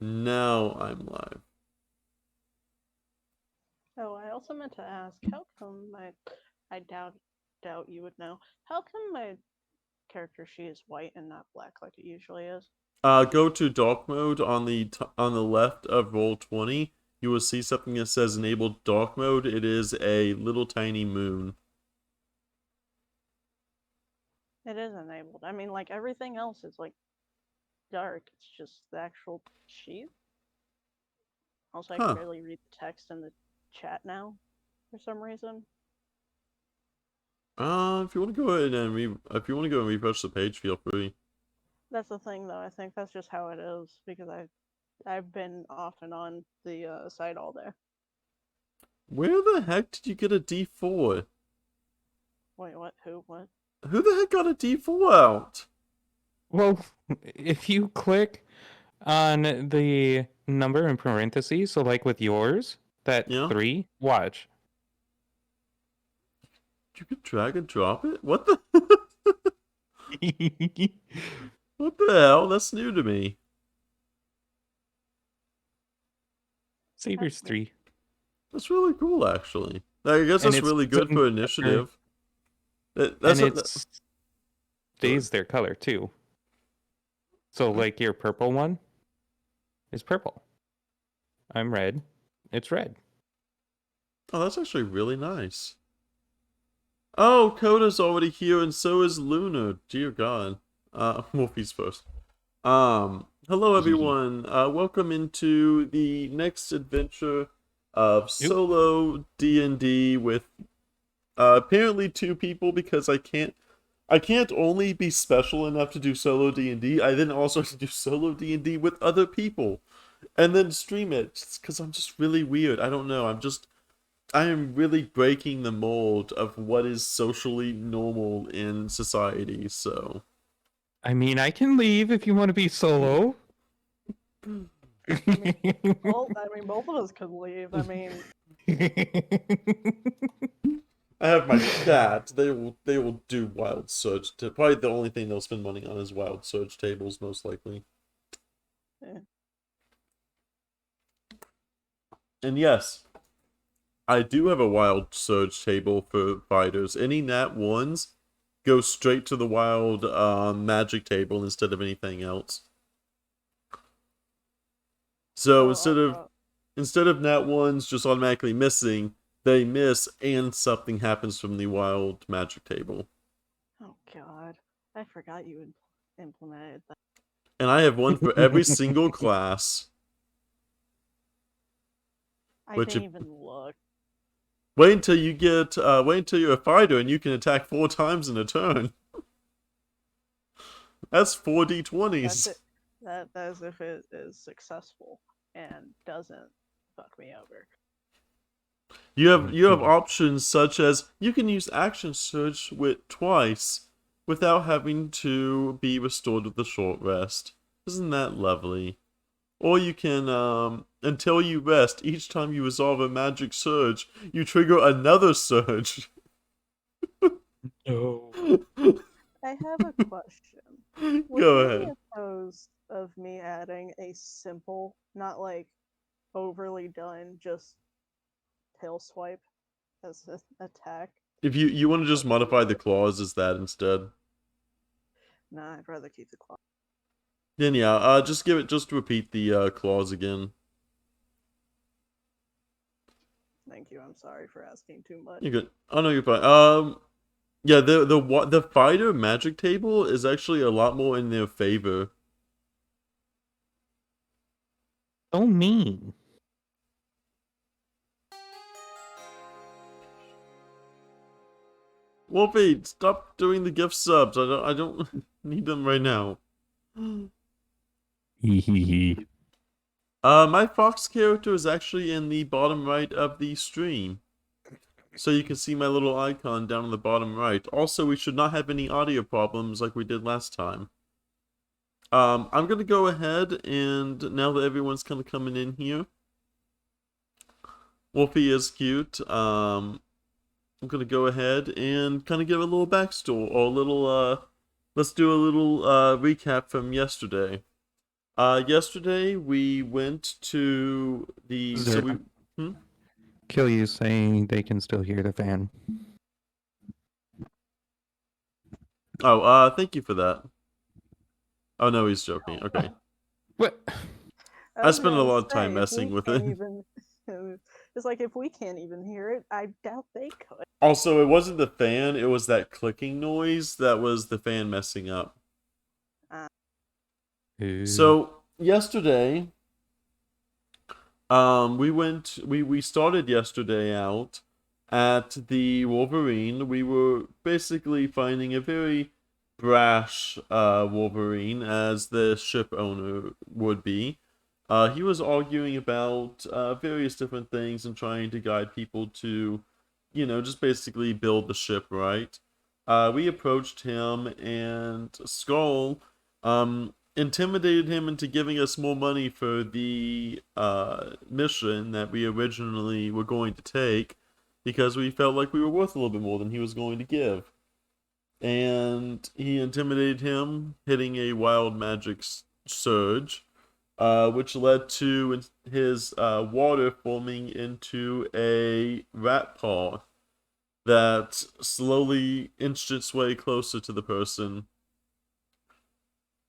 Now I'm live. Oh, I also meant to ask, how come I doubt you would know. How come my character she is white and not black like it usually is? Go to dark mode on the left of roll 20. You will see something that says enable dark mode. It is a little tiny moon. It is enabled. I mean, like everything else is like dark. It's just the actual sheet. Also, I can Huh. barely read the text in the chat now for some reason. If you want to go ahead and if you want to go and refresh the page, feel free. That's the thing, though. I think that's just how it is because I've been off and on the site all day. Where the heck did you get a D4? Wait, what? Who? What? Who the heck got a D4 out? Well, if you click on the number in parentheses, so like with yours, that Yeah? 3, watch. You could drag and drop it? What the? What the hell? That's new to me. Saber's 3. That's really cool, actually. I guess And that's it's really good for initiative. That's and it stays their color too. So like your purple one is purple. I'm red. It's red. Oh, that's actually really nice. Oh, Coda's already here, and so is Luna. Dear God. Wolfie's first. Hello everyone. Welcome into the next adventure of solo D&D with apparently 2 people because I can't only be special enough to do solo D&D. I then also have to do solo D&D with other people and then stream it because I'm just really weird. I don't know. I am really breaking the mold of what is socially normal in society, so. I mean, I can leave if you want to be solo. Well, I mean, both of us could leave. I mean, I have my chat. They will do wild surge. Probably the only thing they'll spend money on is wild surge tables, most likely. eh. And yes, I do have a wild surge table for fighters. Any nat ones go straight to the wild magic table instead of anything else. So instead of nat ones just automatically missing, they miss and something happens from the wild magic table. Oh God, I forgot you implemented that. And I have one for every single class. I didn't even look. Wait until you're a fighter and you can attack 4 times in a turn. That's 4 d20s. That is if it is successful and doesn't fuck me over. You have options such as you can use action surge with twice without having to be restored with a short rest. Isn't that lovely? Or you can, until you rest, each time you resolve a magic surge, you trigger another surge. No. I have a question. Go Would you ahead. be opposed of me adding a simple, not like overly done, just tail swipe as an attack? If you want to just modify the clause as that instead. Nah, I'd rather keep the claw. Then yeah, just repeat the clause again. Thank you. I'm sorry for asking too much. You're good. Oh no, you're fine. Yeah, the fighter magic table is actually a lot more in their favor. So mean. Wolfie, stop doing the gift subs. I don't need them right now. My fox character is actually in the bottom right of the stream. So you can see my little icon down in the bottom right. Also, we should not have any audio problems like we did last time. I'm gonna go ahead and now that everyone's kind of coming in here, Wolfie is cute. I'm gonna go ahead and kind of give a little backstory or a little let's do a little recap from yesterday. Yesterday we went to the Zerda. hmm? Kill you saying they can still hear the fan. Oh, thank you for that. Oh no, he's joking. Okay. What? I I was spent a gonna lot of time say if messing we with can't it. even, it's like if we can't even hear it, I doubt they could. Also, it wasn't the fan, it was that clicking noise that was the fan messing up. Uh, Ooh. So, yesterday, we started yesterday out at the Wolverine. We were basically finding a very brash Wolverine, as the ship owner would be. He was arguing about various different things and trying to guide people to, just basically build the ship right. We approached him, and Skoll intimidated him into giving us more money for the mission that we originally were going to take, because we felt like we were worth a little bit more than he was going to give. And he intimidated him, hitting a wild magic surge, which led to his water forming into a rat paw that slowly inched its way closer to the person.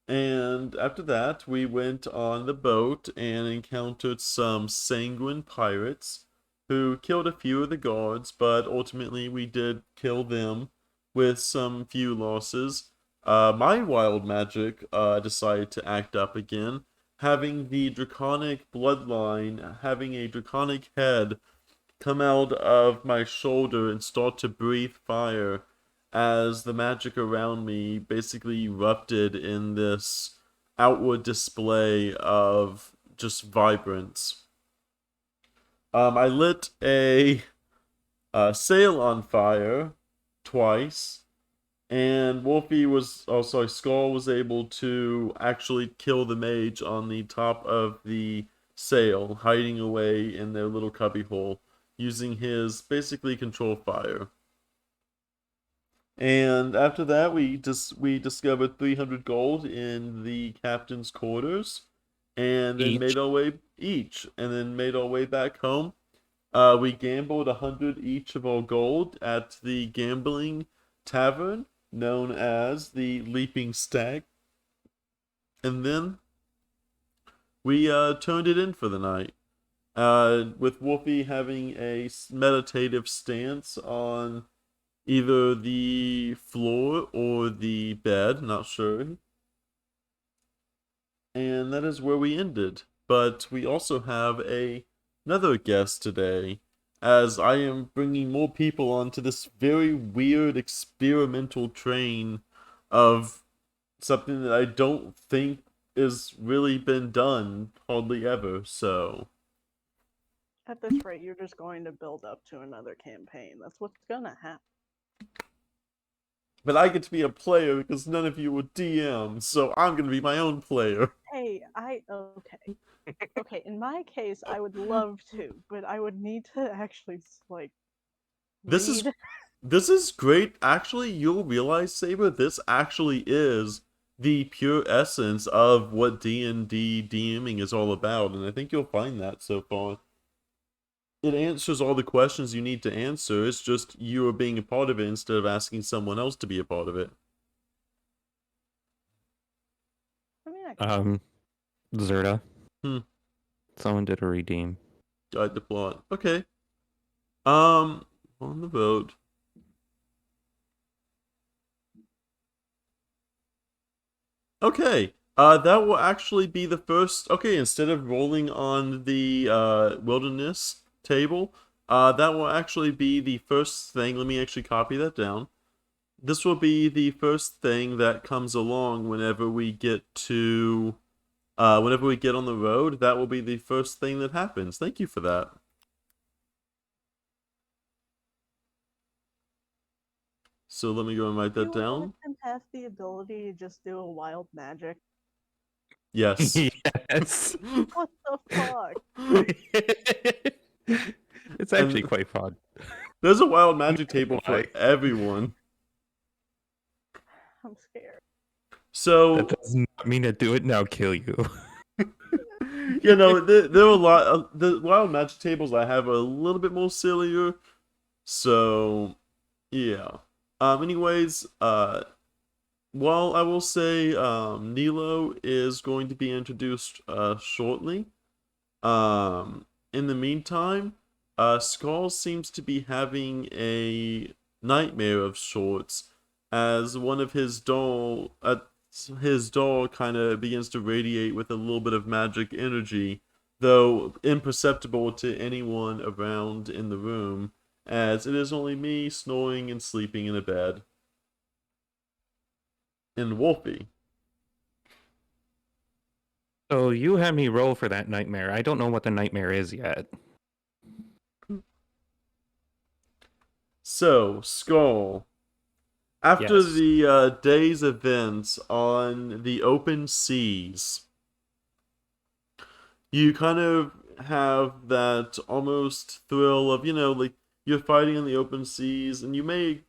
And after that, we went on the boat and encountered some sanguine pirates who killed a few of the guards, but ultimately we did kill them with some few losses. My wild magic decided to act up again, having the draconic bloodline, having a draconic head come out of my shoulder and start to breathe fire, as the magic around me basically erupted in this outward display of just vibrance. I lit a sail on fire twice, and Skoll was able to actually kill the mage on the top of the sail, hiding away in their little cubbyhole, using his basically control fire. And after that, we discovered 300 gold in the captain's quarters, and then Each. made our way back home. We gambled 100 each of our gold at the gambling tavern known as the Leaping Stag, and then we turned it in for the night. With Wolfie having a meditative stance on either the floor or the bed, not sure. And that is where we ended. But we also have another guest today, as I am bringing more people onto this very weird experimental train of something that I don't think has really been done hardly ever. So, at this rate, you're just going to build up to another campaign. That's what's gonna happen. but I get to be a player because none of you were DMs, so I'm gonna be my own player. Hey, okay. In my case, I would love to, but I would need to actually This is read. this is great. Actually, you'll realize, Saber, this actually is the pure essence of what D&D DMing is all about, and I think you'll find that so far. It answers all the questions you need to answer. It's just you are being a part of it instead of asking someone else to be a part of it. I mean, I can Zerda. Hmm. Someone did a redeem. Guide the plot. Okay. On the road. Okay. That will actually be the first. Okay, instead of rolling on the wilderness table, that will actually be the first thing. Let me actually copy that down. This will be the first thing that comes along whenever we get to, whenever we get on the road. That will be the first thing that happens. Thank you for that. So let me go and write that you let down. him have the ability to just do a wild magic. Yes. Yes. What the fuck? It's actually And quite fun. there's a wild I'm magic not gonna table for lie. everyone. I'm scared. That So does not mean to do it now kill you. You know, there are a lot. The wild magic tables I have are a little bit more sillier. So, yeah. Anyways, well, I will say, Nelo is going to be introduced, shortly. In the meantime, Skoll seems to be having a nightmare of sorts, as one of his doll kind of begins to radiate with a little bit of magic energy, though imperceptible to anyone around in the room, as it is only me snoring and sleeping in a bed. And Wolfie. So you had me roll for that nightmare. I don't know what the nightmare is yet. So, Skoll. After Yes. the day's events on the open seas, you kind of have that almost thrill of, like you're fighting in the open seas, and you're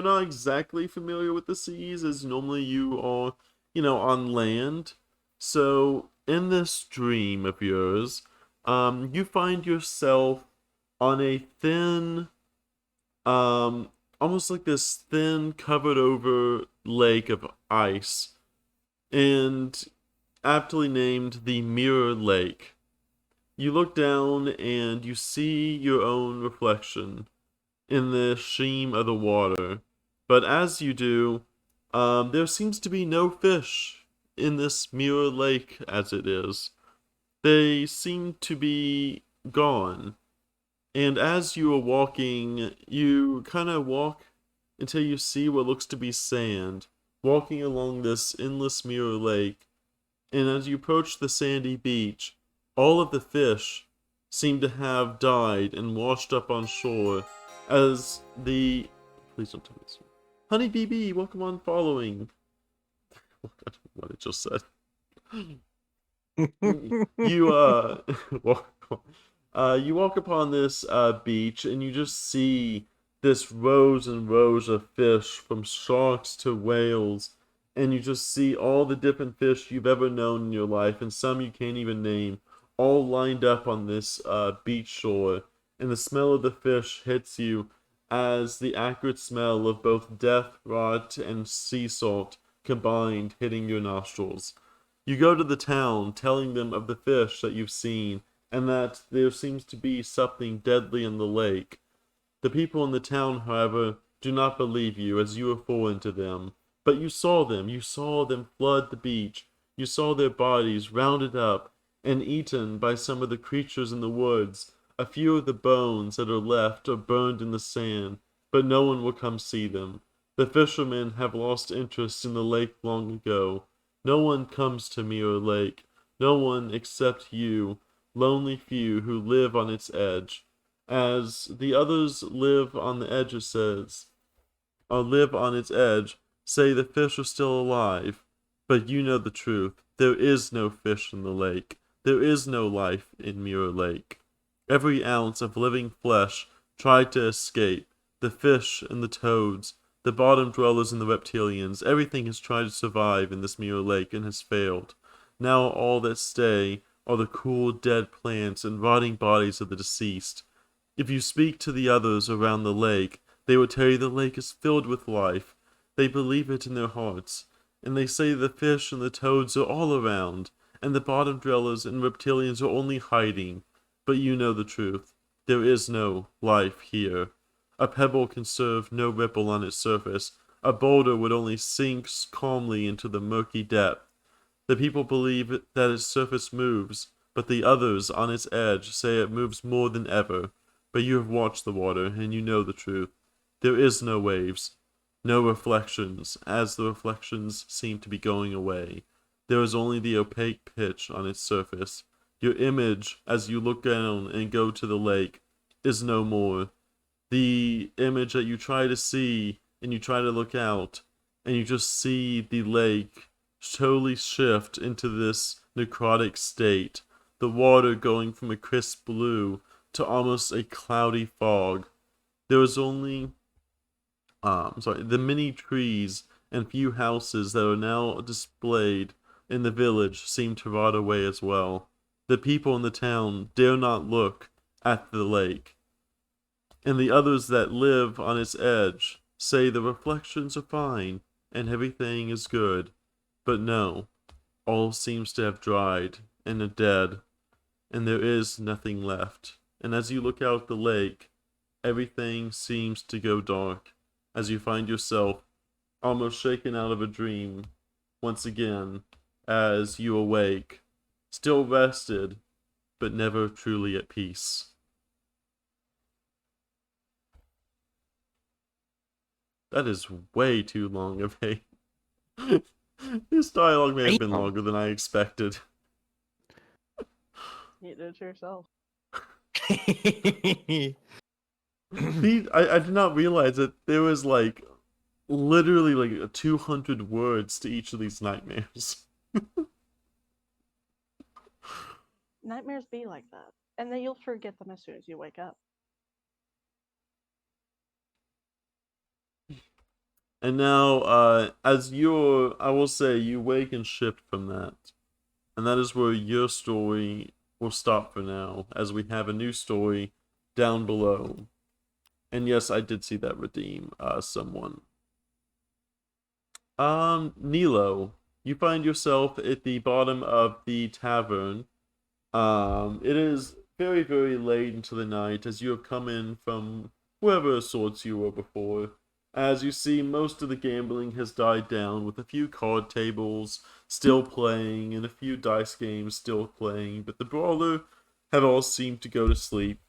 not exactly familiar with the seas as normally you are, on land. So, in this dream of yours, you find yourself on a thin, um, almost like this thin, covered over lake of ice, and aptly named the Mirror Lake. You look down and you see your own reflection in the sheen of the water. But as you do, there seems to be no fish in this Mirror Lake as it is. They seem to be gone. And as you are walking, you kind of walk until you see what looks to be sand, walking along this endless mirror lake. And as you approach the sandy beach, all of the fish seem to have died and washed up on shore as the... Please don't tell me this. Honey BB, welcome on following. What I just said. You, you walk upon this beach and you just see this rows and rows of fish, from sharks to whales, and you just see all the different fish you've ever known in your life, and some you can't even name, all lined up on this beach shore. And the smell of the fish hits you as the acrid smell of both death, rot, and sea salt combined hitting your nostrils. You go to the town, telling them of the fish that you've seen, and that there seems to be something deadly in the lake. The people in the town, however, do not believe you, as you are foreign to them. But you saw them flood the beach. You saw their bodies rounded up and eaten by some of the creatures in the woods. A few of the bones that are left are burned in the sand, but no one will come see them. The fishermen have lost interest in the lake long ago. No one comes to Mirror Lake. No one except you, lonely few who live on its edge. As the others live on the edge, it says, or live on its edge, say the fish are still alive. But you know the truth. There is no fish in the lake. There is no life in Mirror Lake. Every ounce of living flesh tried to escape. The fish and the toads, the bottom dwellers and the reptilians, everything has tried to survive in this Mirror Lake and has failed. Now all that stay are the cool dead plants and rotting bodies of the deceased. If you speak to the others around the lake, they will tell you the lake is filled with life. They believe it in their hearts, and they say the fish and the toads are all around, and the bottom dwellers and reptilians are only hiding. But you know the truth. There is no life here. A pebble can serve no ripple on its surface. A boulder would only sink calmly into the murky depth. The people believe that its surface moves, but the others on its edge say it moves more than ever. But you have watched the water, and you know the truth. There is no waves, no reflections, as the reflections seem to be going away. There is only the opaque pitch on its surface. Your image, as you look down and go to the lake, is no more. The image that you try to see, and you try to look out, and you just see the lake totally shift into this necrotic state, the water going from a crisp blue to almost a cloudy fog. There is only, the many trees and few houses that are now displayed in the village seem to rot away as well. The people in the town dare not look at the lake, and the others that live on its edge say the reflections are fine and everything is good. But no, all seems to have dried and are dead, and there is nothing left. And as you look out the lake, everything seems to go dark, as you find yourself almost shaken out of a dream once again, as you awake, still rested, but never truly at peace. That is way too long of a... This dialogue may have been longer than I expected. You did it yourself. I did not realize that there was like literally like 200 words to each of these nightmares. Nightmares be like that. And then you'll forget them as soon as you wake up. And now, I will say, you wake and shift from that. And that is where your story will stop for now, as we have a new story down below. And yes, I did see that redeem someone. Nelo, you find yourself at the bottom of the tavern. It is very, very late into the night as you have come in from wherever sorts you were before. As you see, most of the gambling has died down, with a few card tables still playing and a few dice games still playing, but the brawler have all seemed to go to sleep.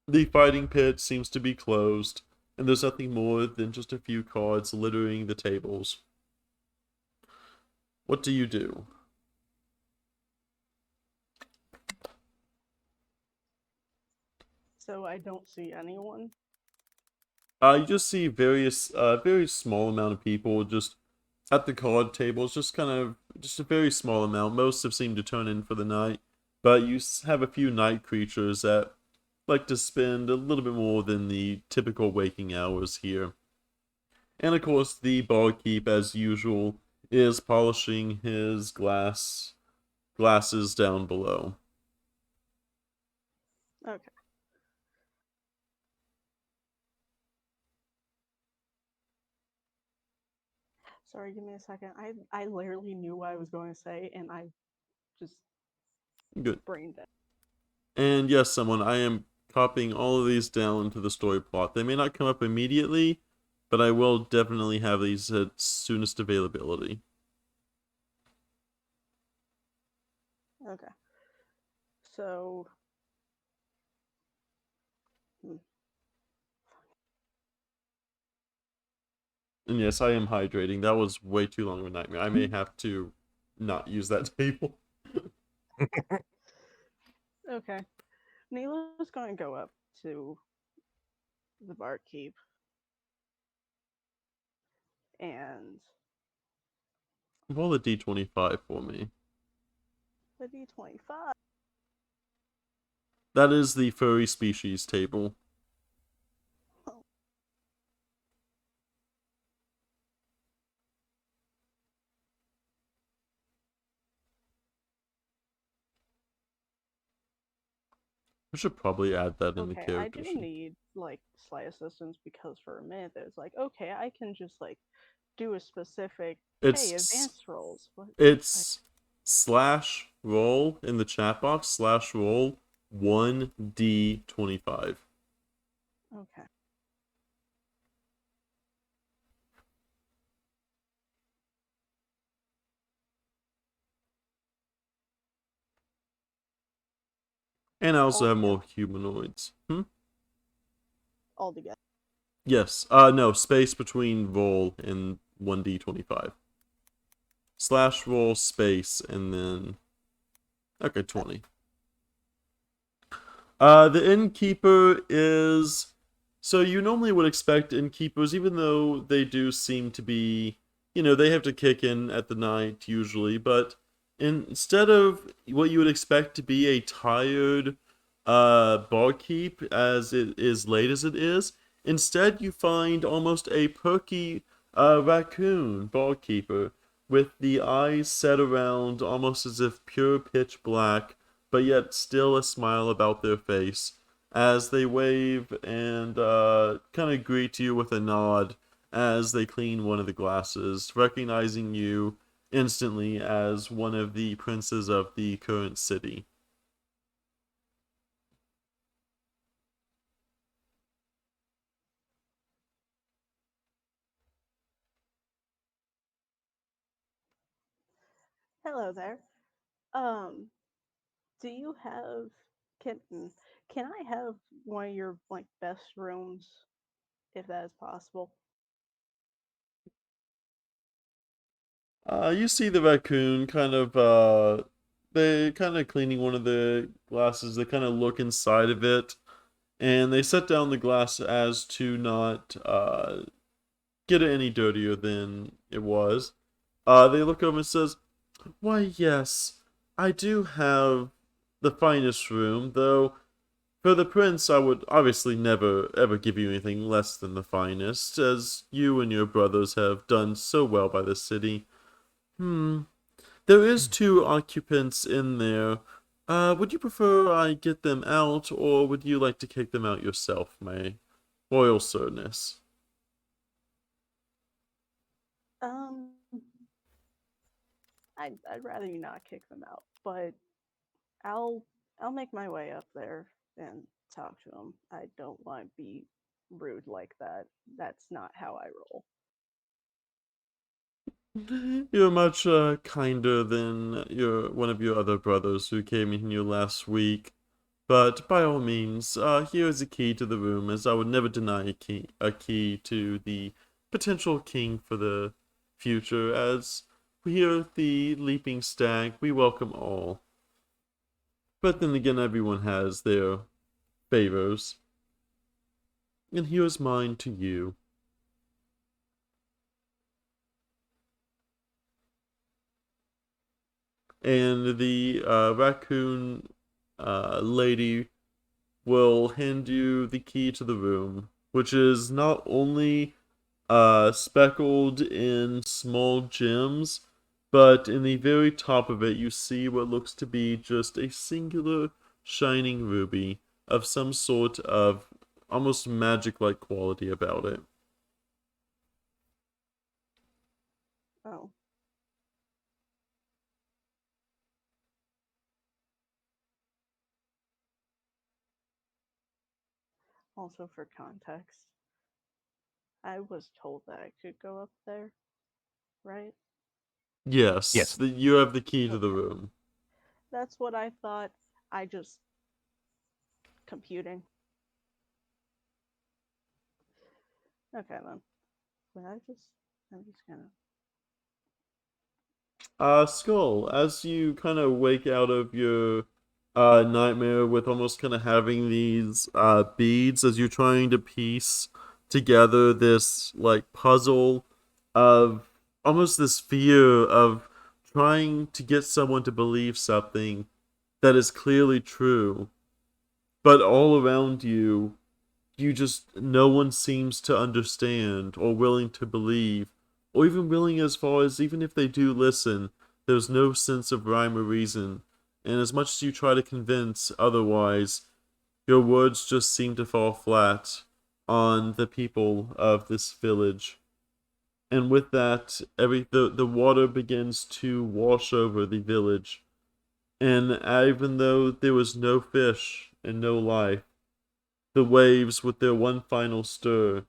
The fighting pit seems to be closed, and there's nothing more than just a few cards littering the tables. What do you do? So I don't see anyone. You just see various, very small amount of people just at the card tables, just a very small amount. Most have seemed to turn in for the night, but you have a few night creatures that like to spend a little bit more than the typical waking hours here. And of course, the barkeep, as usual, is polishing his glasses down below. Okay. Sorry, give me a second. I literally knew what I was going to say, and I just Good. brained it. And yes, I am copying all of these down into the story plot. They may not come up immediately, but I will definitely have these at soonest availability. Okay. So... And yes, I am hydrating. That was way too long of a nightmare. I may have to not use that table. Okay. Neela's going to go up to the barkeep and Roll a d25 for me. the D25. That is the furry species table. I should probably add that in the character I do sheet. need like slight assistance because for a minute there's like, okay, I can just like do a specific advanced rolls. It's slash roll in the chat box, slash roll 1d25. Okay. And I also have more humanoids. All together. Yes. No, space between roll and 1d25. Slash roll space and then... Okay, 20. The innkeeper is... So you normally would expect innkeepers, even though they do seem to be... You know, they have to kick in at the night usually, but instead of what you would expect to be a tired barkeep as it is late as it is, instead you find almost a perky raccoon barkeeper with the eyes set around almost as if pure pitch black, but yet still a smile about their face, as they wave and kind of greet you with a nod as they clean one of the glasses, recognizing you instantly as one of the princes of the current city. Hello there. Um, do you have can can I have one of your like best rooms if that is possible? You see the raccoon kind of they kind of cleaning one of the glasses. They kind of look inside of it, and they set down the glass as to not get it any dirtier than it was. They look over and says, "Why, yes, I do have the finest room, though for the prince I would obviously never ever give you anything less than the finest, as you and your brothers have done so well by the city. Hmm, there is two occupants in there. Would you prefer I get them out, or would you like to kick them out yourself, my royal sirness?" Um, I'd rather you not kick them out, but I'll I'll make my way up there and talk to them. I don't want to be rude like that. That's not how I roll. You're much kinder than one of your other brothers who came in here last week. But by all means, here is a key to the room, as I would never deny a key to the potential king for the future, as we here at the Leaping Stag, we welcome all. But then again, everyone has their favors. And here's mine to you. And the raccoon lady will hand you the key to the room, which is not only speckled in small gems, but in the very top of it you see what looks to be just a singular shining ruby of some sort of almost magic-like quality about it. Oh, also for context, I was told that I could go up there, right? Yes, Yes. you have the key to the Okay. room. That's what I thought. I just computing. Okay then. But I'm just gonna. Skull, as you kind of wake out of your nightmare with almost kind of having these beads as you're trying to piece together this like puzzle of almost this fear of trying to get someone to believe something that is clearly true, but all around you, you just no one seems to understand or willing to believe, or even willing as far as even if they do listen, there's no sense of rhyme or reason. And as much as you try to convince otherwise, your words just seem to fall flat on the people of this village. And with that, the water begins to wash over the village. And even though there was no fish and no life, the waves, with their one final stir,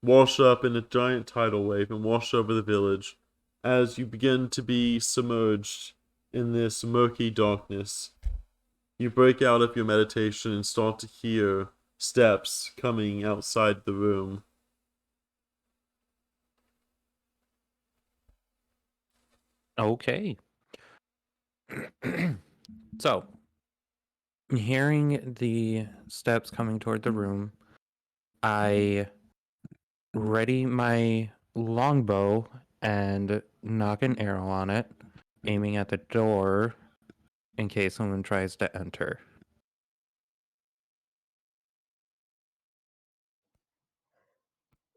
wash up in a giant tidal wave and wash over the village as you begin to be submerged in this murky darkness. You break out of your meditation and start to hear steps coming outside the room. Okay. So, hearing the steps coming toward the room, I ready my longbow and knock an arrow on it, aiming at the door in case someone tries to enter.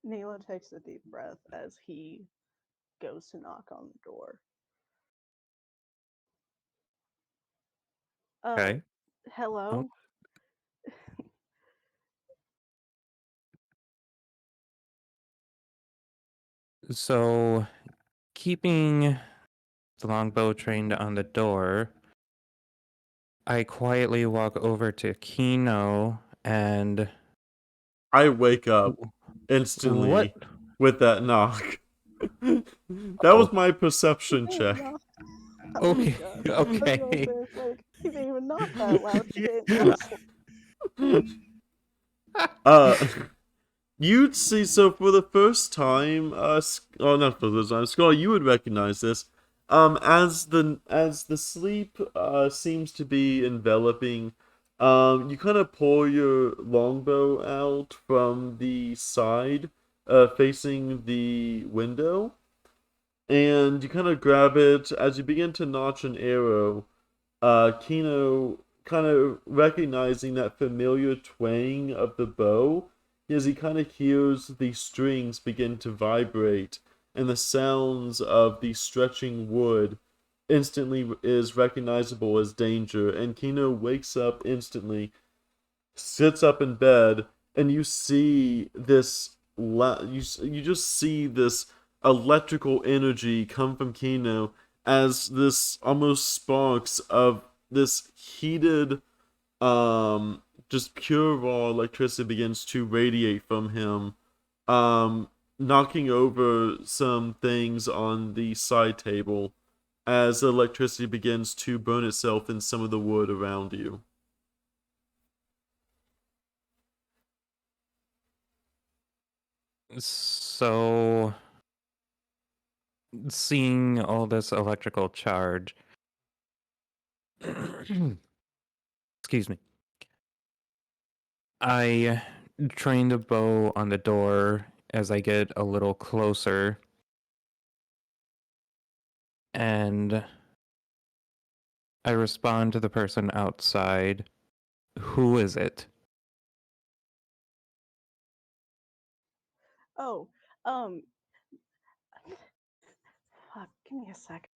Nelo takes a deep breath as he goes to knock on the door. Okay. Hello? So, keeping the longbow trained on the door, I quietly walk over to Keno and I wake up what? instantly with that knock. That was Oh, my perception She didn't check. knock. Oh my okay, god. I was okay. gonna say, it's like, she didn't even knock that loud. She didn't whistle. uh, You'd see, so for the first time, not for the first time, Skoll, you would recognize this. As the sleep seems to be enveloping, you kind of pull your longbow out from the side, facing the window, and you kind of grab it as you begin to notch an arrow. Keno kind of recognizing that familiar twang of the bow as he kind of hears the strings begin to vibrate and the sounds of the stretching wood instantly is recognizable as danger, and Keno wakes up instantly, sits up in bed, and you see this you just see this electrical energy come from Keno as this almost sparks of this heated just pure raw electricity begins to radiate from him, um knocking over some things on the side table as the electricity begins to burn itself in some of the wood around you. So, seeing all this electrical charge, excuse me, I train the bow on the door as I get a little closer, and I respond to the person outside. Who is it? Oh, um, fuck, give me a sec.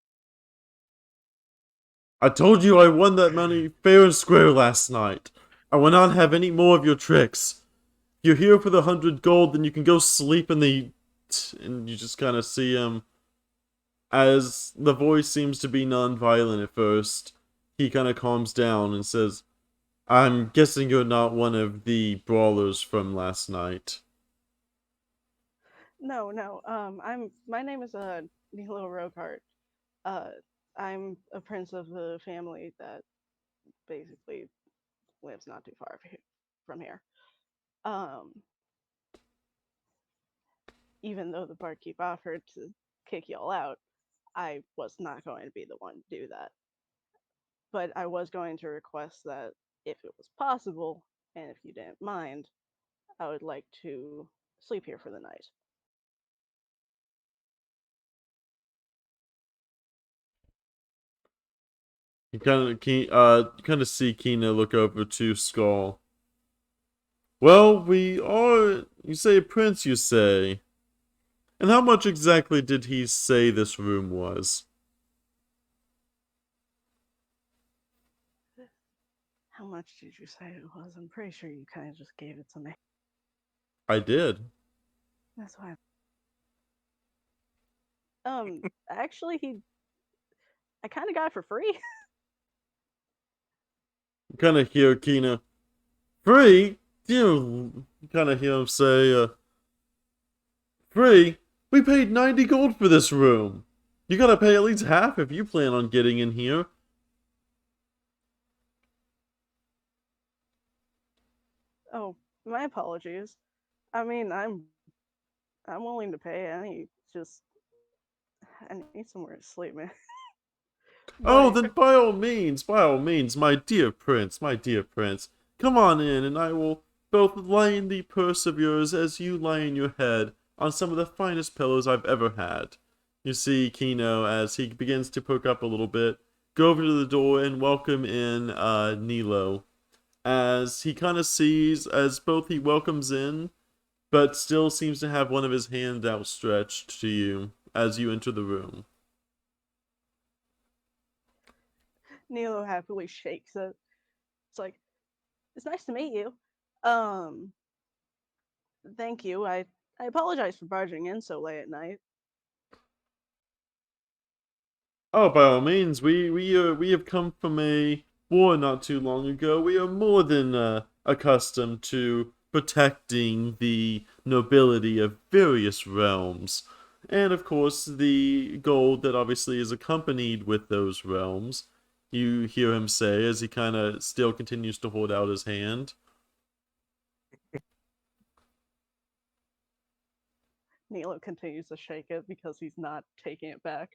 I told you I won that money fair and square last night. I will not have any more of your tricks. If you're here for the 100 gold, then you can go sleep in the... And you just kind of see him, as the voice seems to be non-violent at first. He kind of calms down and says, I'm guessing you're not one of the brawlers from last night. No, no, my name is, Nelo Rokart. Uh, I'm a prince of a family that basically lives not too far from here. Um, even though the barkeep offered to kick y'all out, I was not going to be the one to do that. But I was going to request that if it was possible, and if you didn't mind, I would like to sleep here for the night. You kind of see Kina look over to Skoll. Well, we are... You say a prince, you say. And how much exactly did he say this room was? How much did you say it was? I'm pretty sure you kind of just gave it to me. I did. That's why. Actually, I kind of got it for free. You kind of hear Kina, free? You kind of hear him say, free? We paid 90 gold for this room. You gotta pay at least half if you plan on getting in here. Oh, my apologies. I mean, I'm willing to pay. I need somewhere to sleep, man. Oh, But then by all means, my dear prince, come on in and I will both lay in the purse of yours as you lay in your head on some of the finest pillows I've ever had. You see Keno, as he begins to perk up a little bit, go over to the door and welcome in Nelo, as he kind of sees, as both he welcomes in, but still seems to have one of his hands outstretched to you, as you enter the room. Nelo happily shakes it. It's like, it's nice to meet you. Um, Thank you. I apologize for barging in so late at night. Oh, by all means, we have come from a war not too long ago. We are more than accustomed to protecting the nobility of various realms, and of course the gold that obviously is accompanied with those realms. You hear him say as he kind of still continues to hold out his hand. Nelo continues to shake it because he's not taking it back.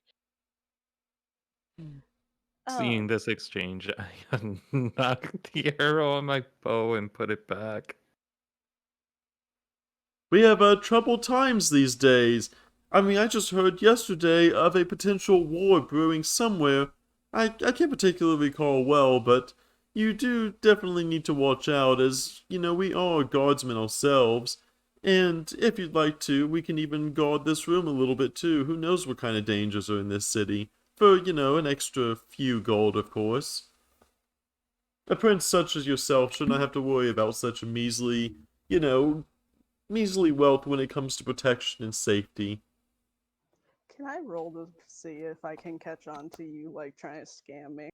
Seeing Um, this exchange, I knocked the arrow on my bow and put it back. We have troubled times these days. I mean, I just heard yesterday of a potential war brewing somewhere. I can't particularly recall well, but you do definitely need to watch out as, we are guardsmen ourselves. And if you'd like to, we can even guard this room a little bit too. Who knows what kind of dangers are in this city? For, an extra few gold, of course. A prince such as yourself should not have to worry about such a measly wealth when it comes to protection and safety. can I roll to see if I can catch on to you, like, trying to scam me?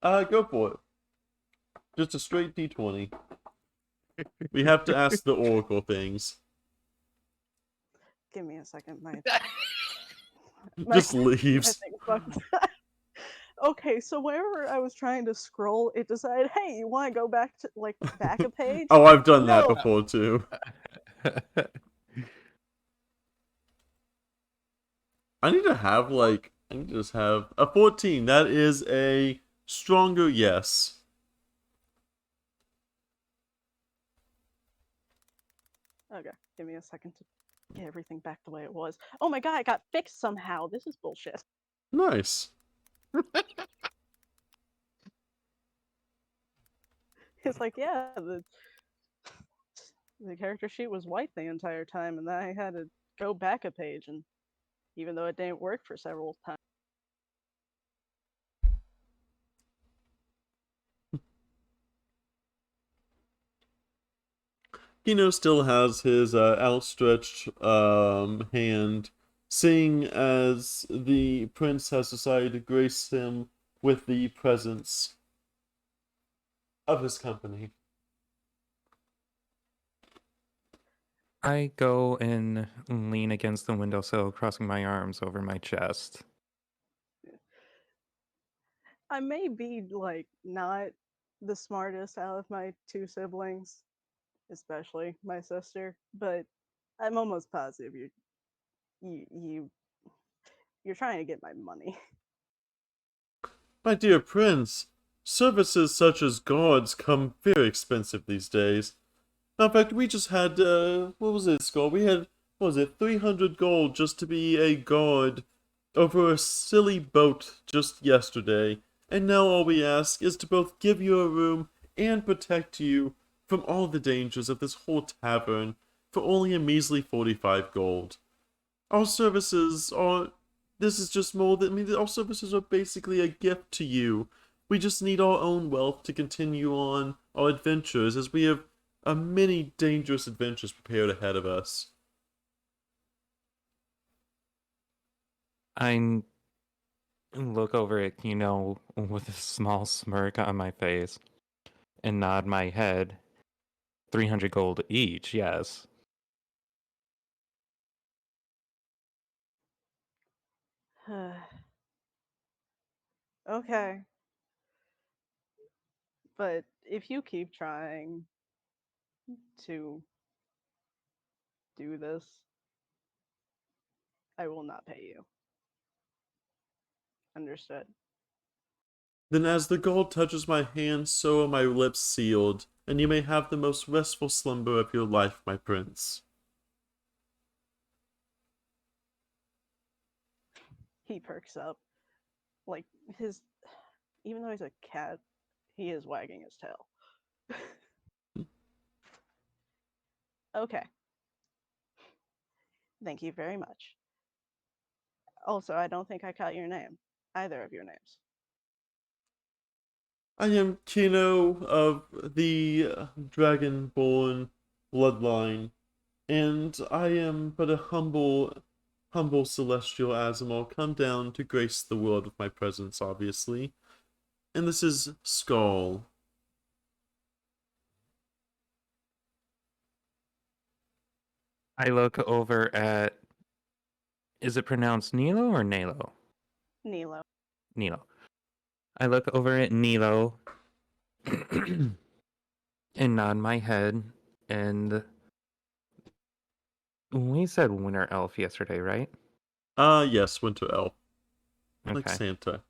Go for it. Just a straight d20. We have to ask the oracle things. Give me a second. My Just my leaves. thing fucked. Okay, so whenever I was trying to scroll, it decided, hey, you want to go back to, like, back a page? Oh, I've done that No. before too. I need to just have a 14. That is a stronger yes. Okay, give me a second to get everything back the way it was. Oh my god, it got fixed somehow. This is bullshit. Nice. It's like, yeah, the character sheet was white the entire time, and then I had to go back a page, and even though it didn't work for several times. Keno still has his outstretched hand, seeing as the prince has decided to grace him with the presence of his company. I go and lean against the windowsill, crossing my arms over my chest. I may be, like, not the smartest out of my two siblings, especially my sister, but I'm almost positive you, you you're trying to get my money. My dear prince, services such as guards come very expensive these days. In fact, we just had, what was it, Skoll? We had, what was it, 300 gold just to be a guard over a silly boat just yesterday. And now all we ask is to both give you a room and protect you from all the dangers of this whole tavern for only a measly 45 gold. Our services are, this is just more than, our services are basically a gift to you. We just need our own wealth to continue on our adventures as we have many dangerous adventures prepared ahead of us. I look over at Keno with a small smirk on my face and nod my head. 300 gold each, yes. Okay, but if you keep trying to do this, I will not pay you. Understood. Then as the gold touches my hand, so are my lips sealed, and you may have the most restful slumber of your life, my prince. He perks up. Like, his. Even though he's a cat, he is wagging his tail. Okay. Thank you very much. Also, I don't think I caught your name. Either of your names. I am Keno of the Dragonborn bloodline, and I am but a humble celestial Asimov, come down to grace the world with my presence, obviously. And this is Skoll. I look over at. Is it pronounced Nelo or Nelo? Nelo. Nelo. I look over at Nelo and nod my head. And we said winter elf yesterday, right? Yes, Winter Elf. Like Okay. Santa.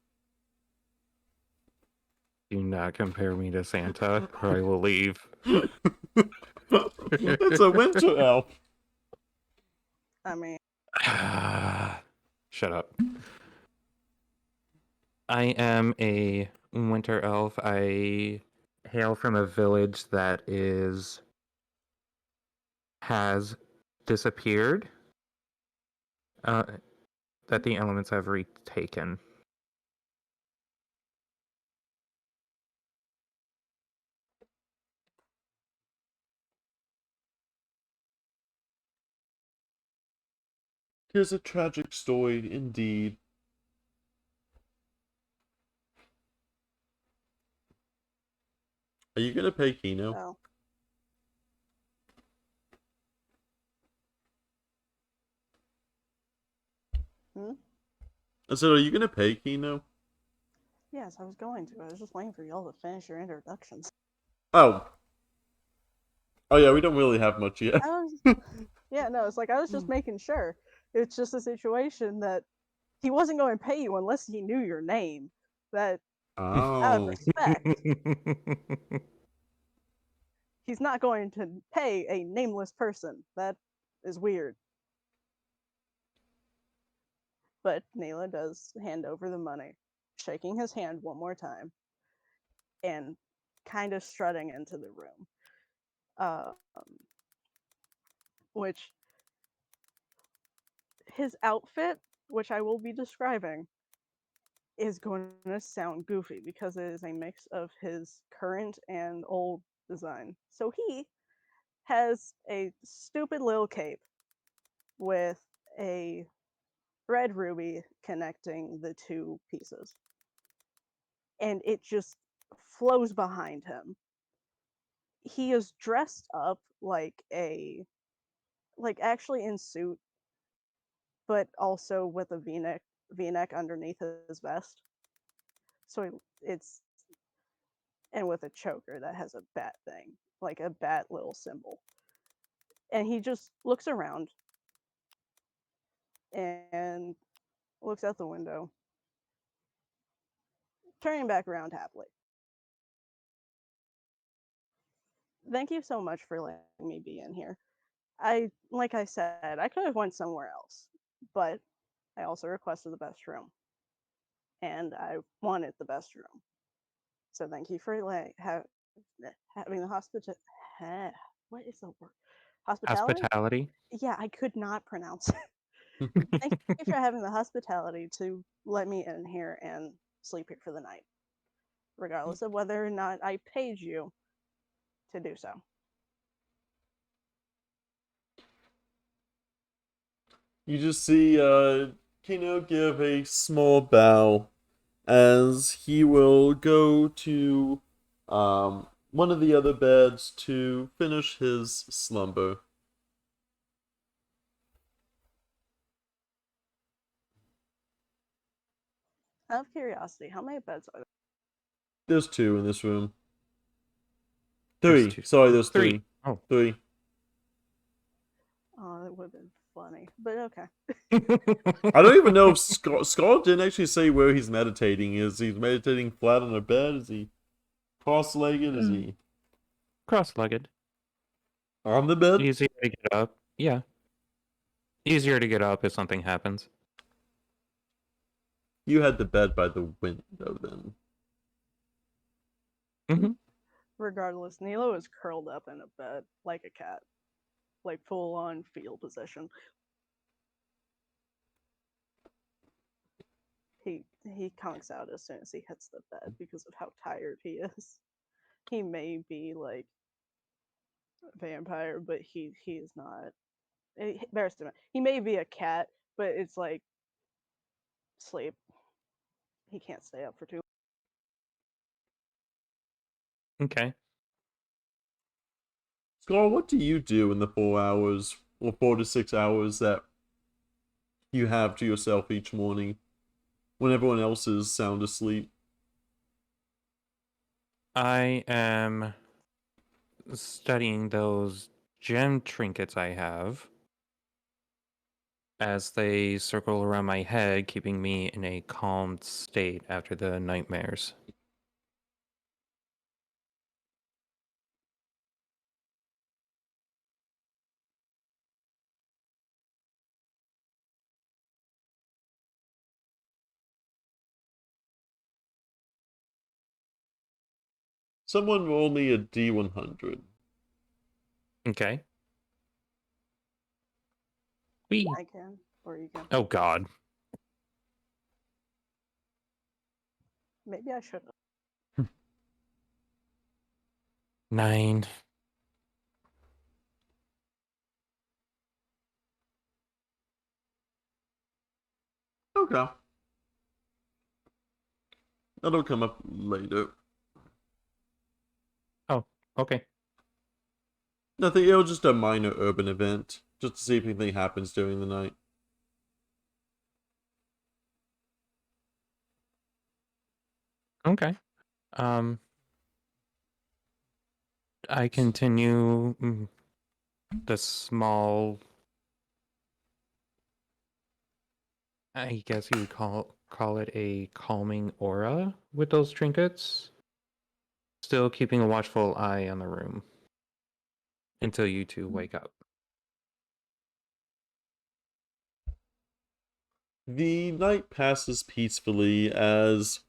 Do not compare me to Santa, or I will leave. It's a Winter Elf. I mean, Shut up. I am a winter elf. I hail from a village that has disappeared. That the elements have retaken. Tis a tragic story indeed. Are you gonna pay Keno? so. Hmm? I said, are you gonna pay Keno? Yes, I was going to. I was just waiting for y'all to finish your introductions. Oh. Oh yeah, we don't really have much yet. I was, yeah, no, it's like I was just making sure. It's just a situation that he wasn't going to pay you unless he knew your name. That, out of Oh. respect, he's not going to pay a nameless person. That is weird. But Nela does hand over the money, shaking his hand one more time, and kind of strutting into the room. Um, which his outfit, which I will be describing, is going to sound goofy because it is a mix of his current and old design. So he has a stupid little cape with a red ruby connecting the two pieces. And it just flows behind him. He is dressed up like actually in suit, but also with a v-neck underneath his vest. So it's and with a choker that has a bat thing, like a bat little symbol. And he just looks around and looks out the window, turning back around happily. Thank you so much for letting me be in here. Like I said, I could have went somewhere else, but I also requested the best room, and I wanted the best room. So thank you for having the hospital. What is the word? Hospitality? Hospitality. Yeah, I could not pronounce it. Thank you for having the hospitality to let me in here and sleep here for the night, regardless of whether or not I paid you to do so. You just see Keno give a small bow as he will go to one of the other beds to finish his slumber. Out of curiosity, how many beds are there? There's two in this room. There's Three. two. Sorry, there's Three. three. Oh. Three. Oh, that would have been funny, but okay. I don't even know if Skoll didn't actually say where he's meditating. Is he meditating flat on a bed? Is he cross-legged? Is he Cross-legged. on the bed? Easier to get up. Yeah. Easier to get up if something happens. You had the bed by the window then. Mm-hmm. Regardless, Nilo is curled up in a bed like a cat, like full on fetal position. he conks out as soon as he hits the bed because of how tired he is. He may be like a vampire, but he is not. Bears to he may be a cat, but it's like sleep. He can't stay up for too. Okay. Skoll, what do you do in the 4 hours or 4 to 6 hours that you have to yourself each morning when everyone else is sound asleep? I am studying those gem trinkets I have as they circle around my head, keeping me in a calm state after the nightmares. Someone roll me a D100. Okay. Wee. I can, or you can. Oh God. Maybe I should. 9. Okay. That'll come up later. Oh, okay. Nothing, it'll just a minor urban event. Just to see if anything happens during the night. Okay. I continue the small, I guess you would call it a calming aura with those trinkets. Still keeping a watchful eye on the room until you two wake up. The night passes peacefully as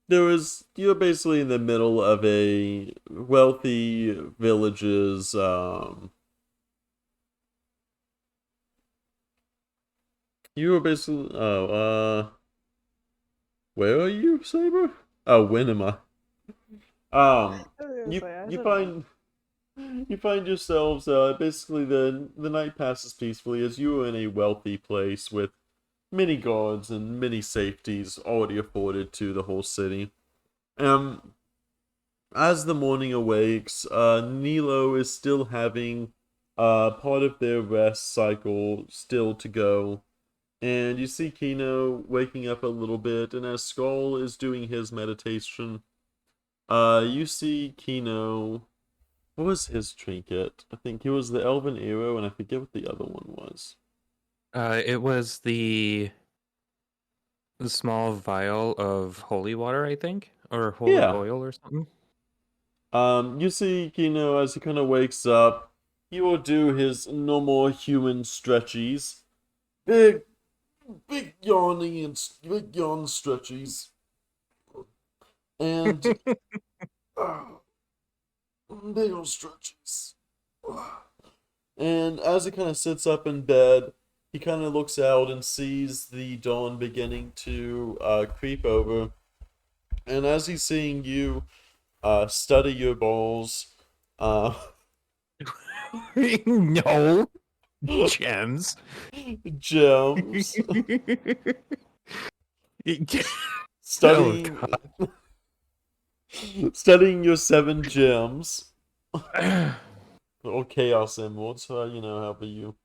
you're basically in the middle of a wealthy village's you were basically where are you, Saber? Oh, when am I? You you find you find yourselves basically the night passes peacefully as you are in a wealthy place with many guards and many safeties already afforded to the whole city. As the morning awakes, Nelo is still having part of their rest cycle still to go. And you see Keno waking up a little bit, and as Skoll is doing his meditation, you see Keno. What was his trinket? I think it was the Elven Arrow, and I forget what the other one was. It was the small vial of holy water, I think, or holy Yeah. oil or something. You see Keno as he kind of wakes up. He will do his normal human stretchies. Big, big yawning and big yawn stretchies. And big old stretchies. And as he kind of sits up in bed, he kind of looks out and sees the dawn beginning to creep over. And as he's seeing you study your balls, No. Gems. gems, Oh studying, God. studying your 7 gems, or chaos emeralds, however you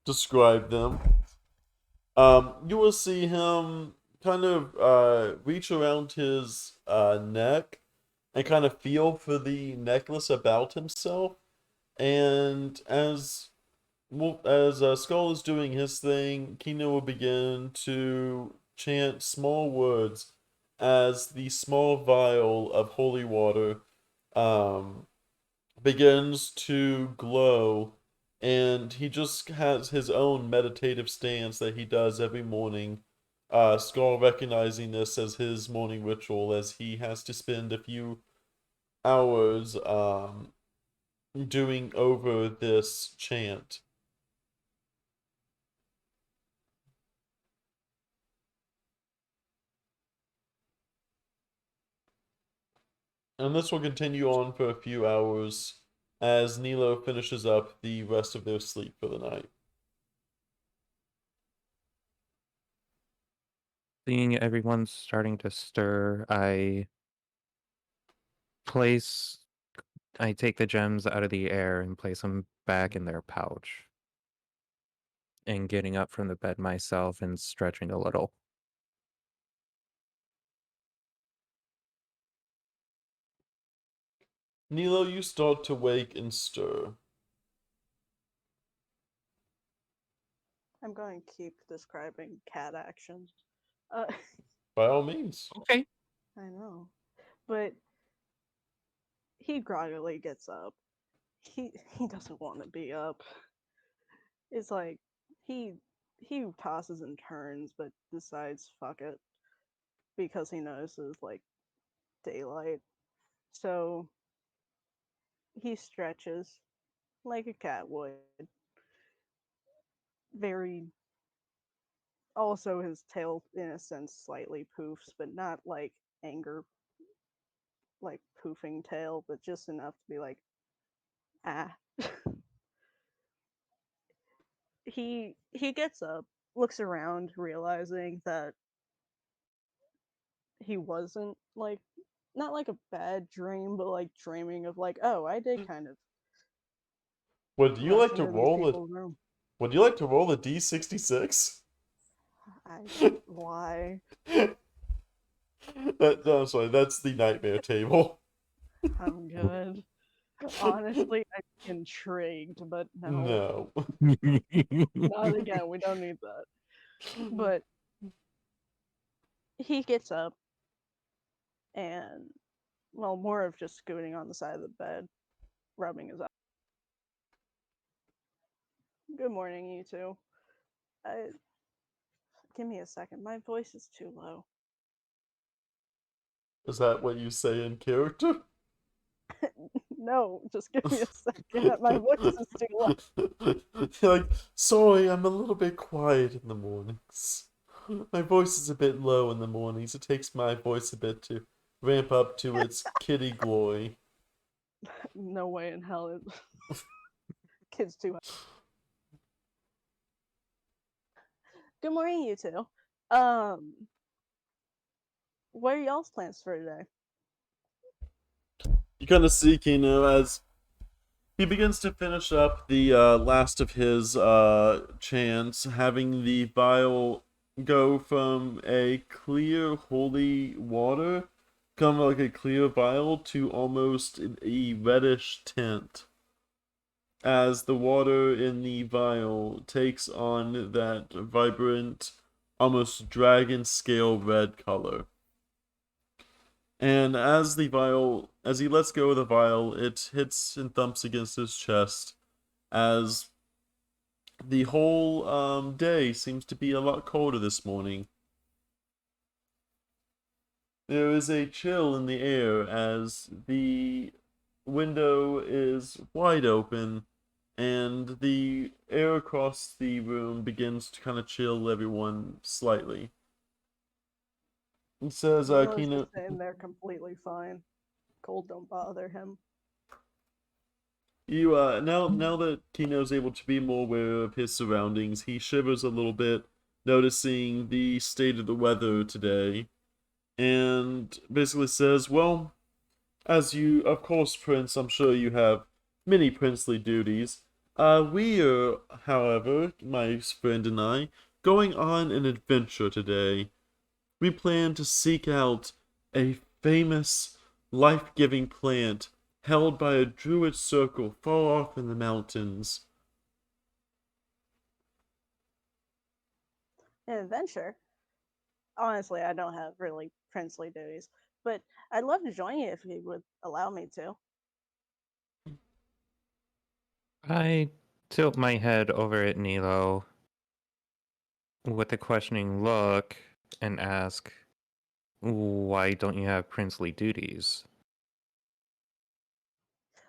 describe them. You will see him kind of reach around his neck and kind of feel for the necklace about himself. And as Skoll is doing his thing, Keno will begin to chant small words as the small vial of holy water um, begins to glow, and he just has his own meditative stance that he does every morning. Skoll recognizing this as his morning ritual, as he has to spend a few hours doing over this chant. And this will continue on for a few hours as Nelo finishes up the rest of their sleep for the night. Seeing everyone starting to stir, I take the gems out of the air and place them back in their pouch. And getting up from the bed myself and stretching a little. Nelo, you start to wake and stir. I'm going to keep describing cat actions. Uh, By all means. Okay. I know, but he groggily gets up. He doesn't want to be up. It's like he he tosses and turns, but decides fuck it because he notices like daylight. So he stretches like a cat would. Very. Also, his tail, in a sense, slightly poofs, but not like anger, like poofing tail, but just enough to be like, ah. He gets up, looks around, realizing that he wasn't like not like a bad dream, but like dreaming of like, oh, I did kind of Would you rush like to into these roll a people's room. Would you like to roll a D66? Why? No, I'm sorry, that's the nightmare table. I'm good. Honestly, I'm intrigued, but no. No. Not again, we don't need that. But he gets up and, well, more of just scooting on the side of the bed, rubbing his eyes. Good morning, you two. Give me a second. My voice is too low. Is that what you say in character? No, just give me a second. My voice is too low. You're like, sorry, I'm a little bit quiet in the mornings. My voice is a bit low in the mornings. It takes my voice a bit to ramp up to its kitty glory. No way in hell. Kid's too high. Good morning, you two. What are y'all's plans for today? You kind of see Keno as he begins to finish up the last of his chants, having the vial go from a clear holy water, come like a clear vial, to almost a reddish tint, as the water in the vial takes on that vibrant, almost dragon scale red color. And as he lets go of the vial, it hits and thumps against his chest as the whole day seems to be a lot colder this morning. There is a chill in the air as the window is wide open and the air across the room begins to kind of chill everyone slightly. It says, Nelo's Keno, just sitting there completely fine. Cold don't bother him. you now that Keno's able to be more aware of his surroundings, he shivers a little bit, noticing the state of the weather today, and basically says, "Well, as you, of course, Prince, I'm sure you have many princely duties. We are, however, my friend and I, going on an adventure today. We plan to seek out a famous, life-giving plant held by a druid circle far off in the mountains." An adventure? Honestly, I don't have really princely duties, but I'd love to join you if you would allow me to. I tilt my head over at Nelo with a questioning look and ask, why don't you have princely duties?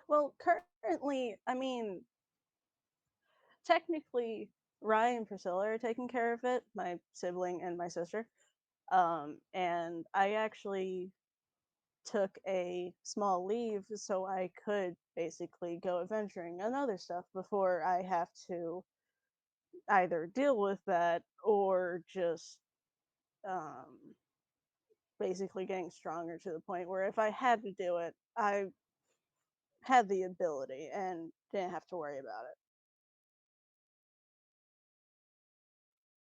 Well, currently, I mean, technically, Ryan and Priscilla are taking care of it, my sibling and my sister. And I actually took a small leave so I could basically go adventuring and other stuff before I have to either deal with that or just um, basically getting stronger to the point where if I had to do it, I had the ability and didn't have to worry about it.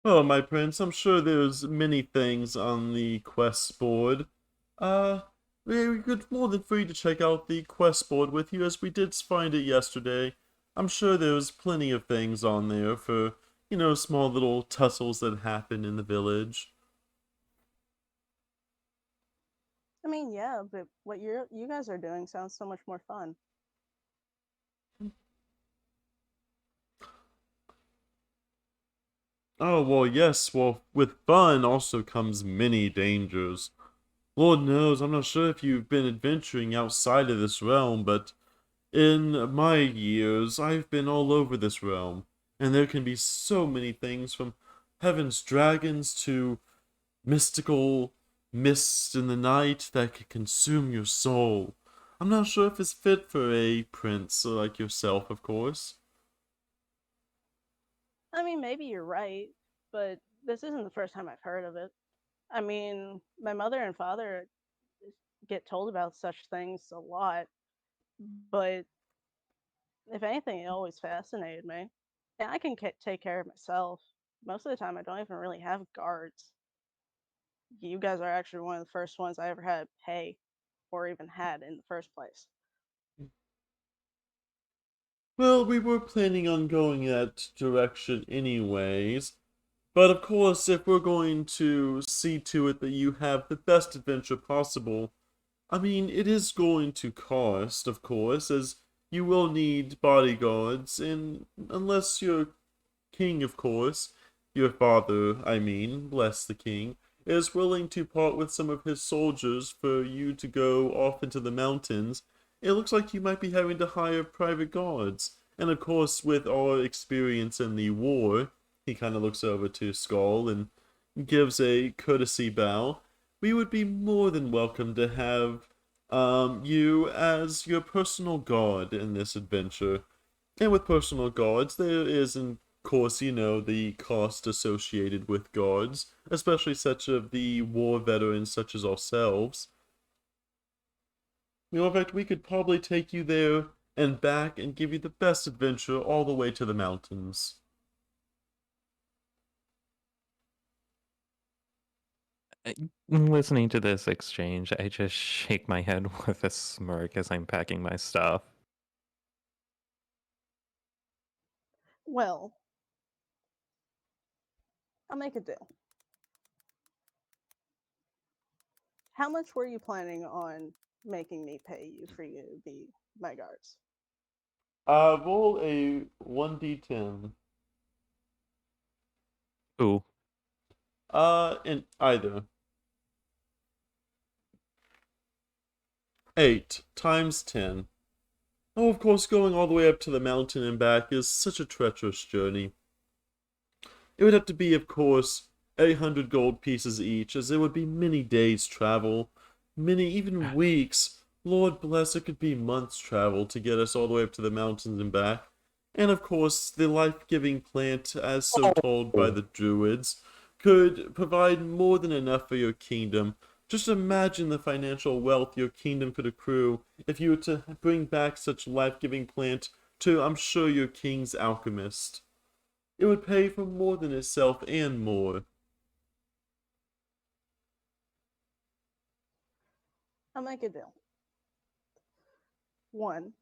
Well, my prince, I'm sure there's many things on the quest board. Uh, we could more than free to check out the quest board with you, as we did find it yesterday. I'm sure there's plenty of things on there for, small little tussles that happen in the village. I mean, yeah, but what you guys are doing sounds so much more fun. Oh, well, yes, well, with fun also comes many dangers. Lord knows, I'm not sure if you've been adventuring outside of this realm, but in my years, I've been all over this realm, and there can be so many things from heaven's dragons to mystical mists in the night that can consume your soul. I'm not sure if it's fit for a prince like yourself, of course. I mean, maybe you're right, but this isn't the first time I've heard of it. I mean, my mother and father get told about such things a lot, but if anything, it always fascinated me. And I can take care of myself. Most of the time, I don't even really have guards. You guys are actually one of the first ones I ever had pay or even had in the first place. Well, we were planning on going that direction anyways. But of course, if we're going to see to it that you have the best adventure possible, I mean, it is going to cost, of course, as you will need bodyguards, and unless your king, of course, your father, I mean, bless the king, is willing to part with some of his soldiers for you to go off into the mountains, it looks like you might be having to hire private guards. And of course, with our experience in the war, he kind of looks over to Skoll and gives a courtesy bow. We would be more than welcome to have you as your personal guard in this adventure. And with personal guards, there is, of course, the cost associated with guards, especially such of the war veterans such as ourselves. In fact, we could probably take you there and back and give you the best adventure all the way to the mountains. Listening to this exchange, I just shake my head with a smirk as I'm packing my stuff. Well, I'll make a deal. How much were you planning on making me pay you for you to be my guards? Roll a 1d10. Ooh, In either. 8 times 10. Oh, of course, going all the way up to the mountain and back is such a treacherous journey. It would have to be, of course, 800 gold pieces each, as it would be many days' travel, many, even weeks. Lord bless, it could be months' travel to get us all the way up to the mountains and back. And of course, the life-giving plant, as so told by the druids, could provide more than enough for your kingdom. Just imagine the financial wealth your kingdom could accrue if you were to bring back such life-giving plant to, I'm sure, your king's alchemist. It would pay for more than itself and more. I'll make a deal. One,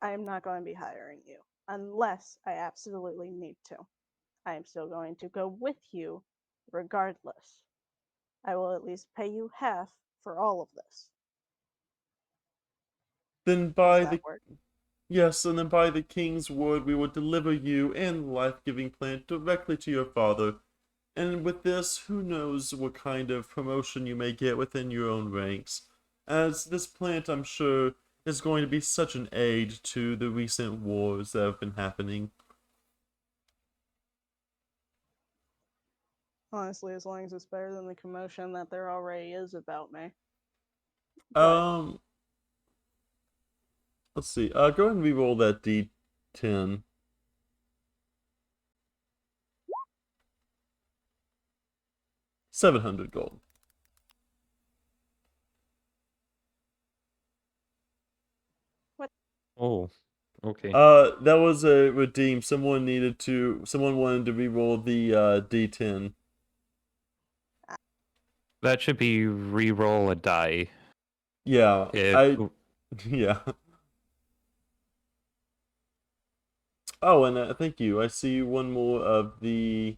I am not going to be hiring you unless I absolutely need to. I am still going to go with you regardless. I will at least pay you half for all of this. Then Does by that the work? Yes, and then by the king's word we will deliver you and the life-giving plant directly to your father. And with this, who knows what kind of promotion you may get within your own ranks, as this plant, I'm sure, is going to be such an aid to the recent wars that have been happening. Honestly, as long as it's better than the commotion that there already is about me. Let's see. Go ahead and re-roll that D10. $700 gold. Oh, okay. That was a redeem. Someone wanted to re-roll the D10. That should be re-roll a die. Yeah, If yeah. Oh, and thank you. I see one more of the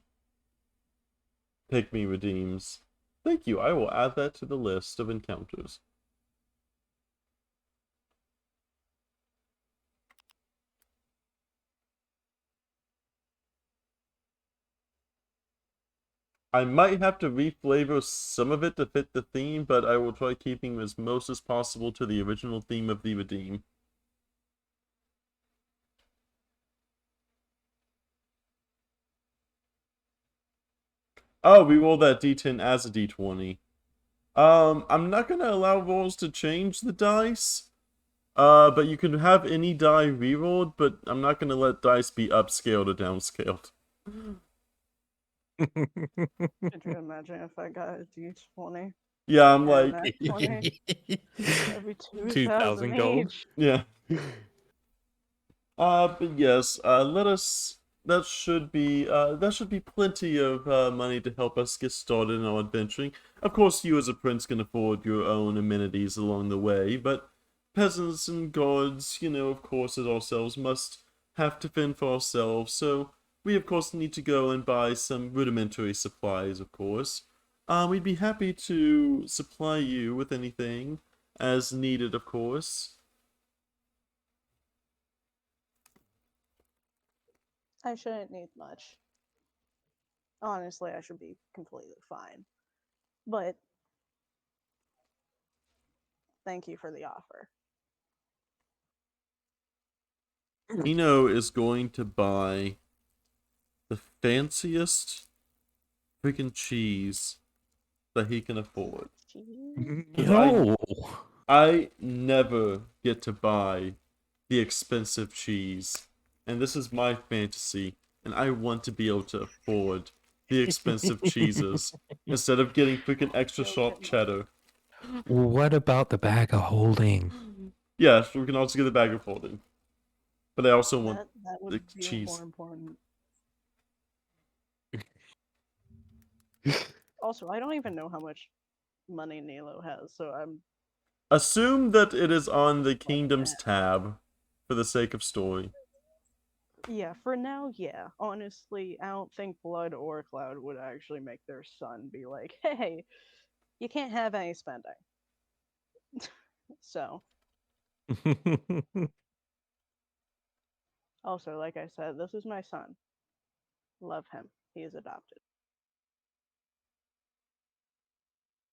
Pygmy redeems. Thank you. I will add that to the list of encounters. I might have to reflavor some of it to fit the theme, but I will try keeping as most as possible to the original theme of the redeem. Oh, we roll that D10 as a D20. I'm not gonna allow rolls to change the dice. But you can have any die rerolled, but I'm not gonna let dice be upscaled or downscaled. Could you imagine if I got a D20? Yeah, I'm and like, that 20? That'd be 2,000 2,000 gold. each. yeah. But yes, that should be plenty of money to help us get started in our adventuring. Of course, you as a prince can afford your own amenities along the way, but peasants and guards, of course, as ourselves, must have to fend for ourselves, so we of course need to go and buy some rudimentary supplies, of course. We'd be happy to supply you with anything as needed, of course. I shouldn't need much. Honestly, I should be completely fine. But thank you for the offer. Keno is going to buy the fanciest freaking cheese that he can afford. Jeez. No. I never get to buy the expensive cheese, and this is my fantasy, and I want to be able to afford the expensive cheeses instead of getting freaking extra sharp cheddar. What about the bag of holding? Yes, we can also get the bag of holding, but I also want That the would be cheese. more important. Also, I don't even know how much money Nelo has, so I'm Assume that it is on the Kingdoms tab for the sake of story. yeah, for now, yeah. Honestly, I don't think Blood or Cloud would actually make their son be like, hey, you can't have any spending. So, also, like I said, this is my son. Love him. He is adopted.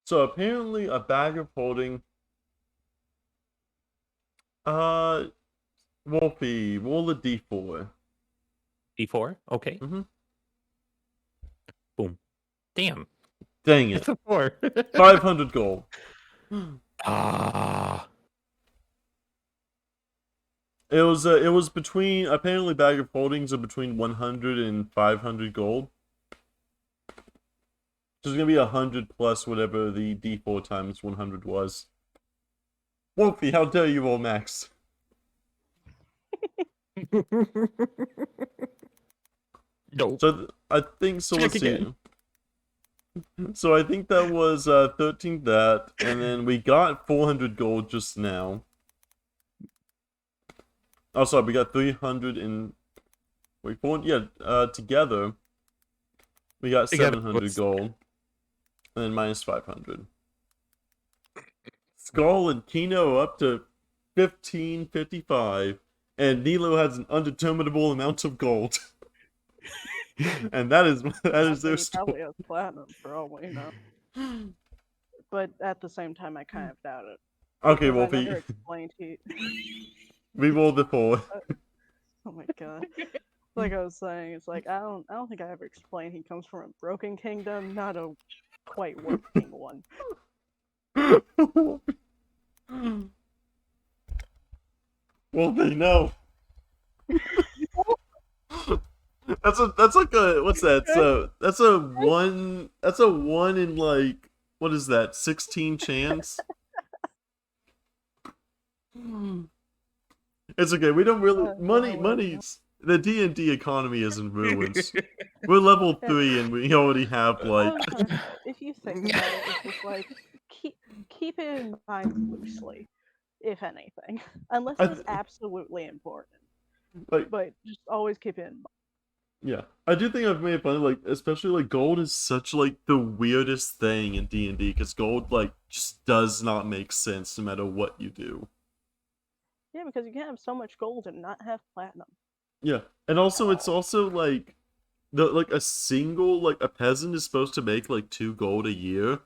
So apparently a bag of holding. Wolfie, roll a d4. D4? Okay. Mm-hmm. Boom. Damn. Dang It's it. a 4. 500 gold. Ah. It was between, apparently bag of holdings are between 100 and 500 gold. So it's gonna be 100 plus whatever the d4 times 100 was. Wolfie, how dare you roll max? No. So I think so. Check Let's see. again. So I think that was 13 that, and then we got 400 gold just now. Oh, sorry, we got 300 and wait, together we got Together 700 was- gold, and then minus 500. Skoll and Keno up to 1555, and Nelo has an undeterminable amount of gold. And that is their He story. probably has platinum for all we know. But at the same time, I kind of doubt it. Okay, Because I Wolfie, never explained he. re-roll the 4. Oh my god. Like I was saying, it's like I don't think I ever explained he comes from a broken kingdom, not a quite working one. Well, they know. That's like a what's that? So that's a one in like what is that? 16 chance. It's okay. We don't really money's the D&D economy is in ruins. We're level 3 and we already have I like was gonna say, if you think about it, it's just like keep it in mind loosely, if anything, unless I it's absolutely important. like But just always keep it in mind. yeah. I do think I've made it funny like especially like gold is such like the weirdest thing in D&D cuz gold like just does not make sense no matter what you do. Yeah, because you can have so much gold and not have platinum. Yeah. And also it's also like the like a single like a peasant is supposed to make like 2 gold a year.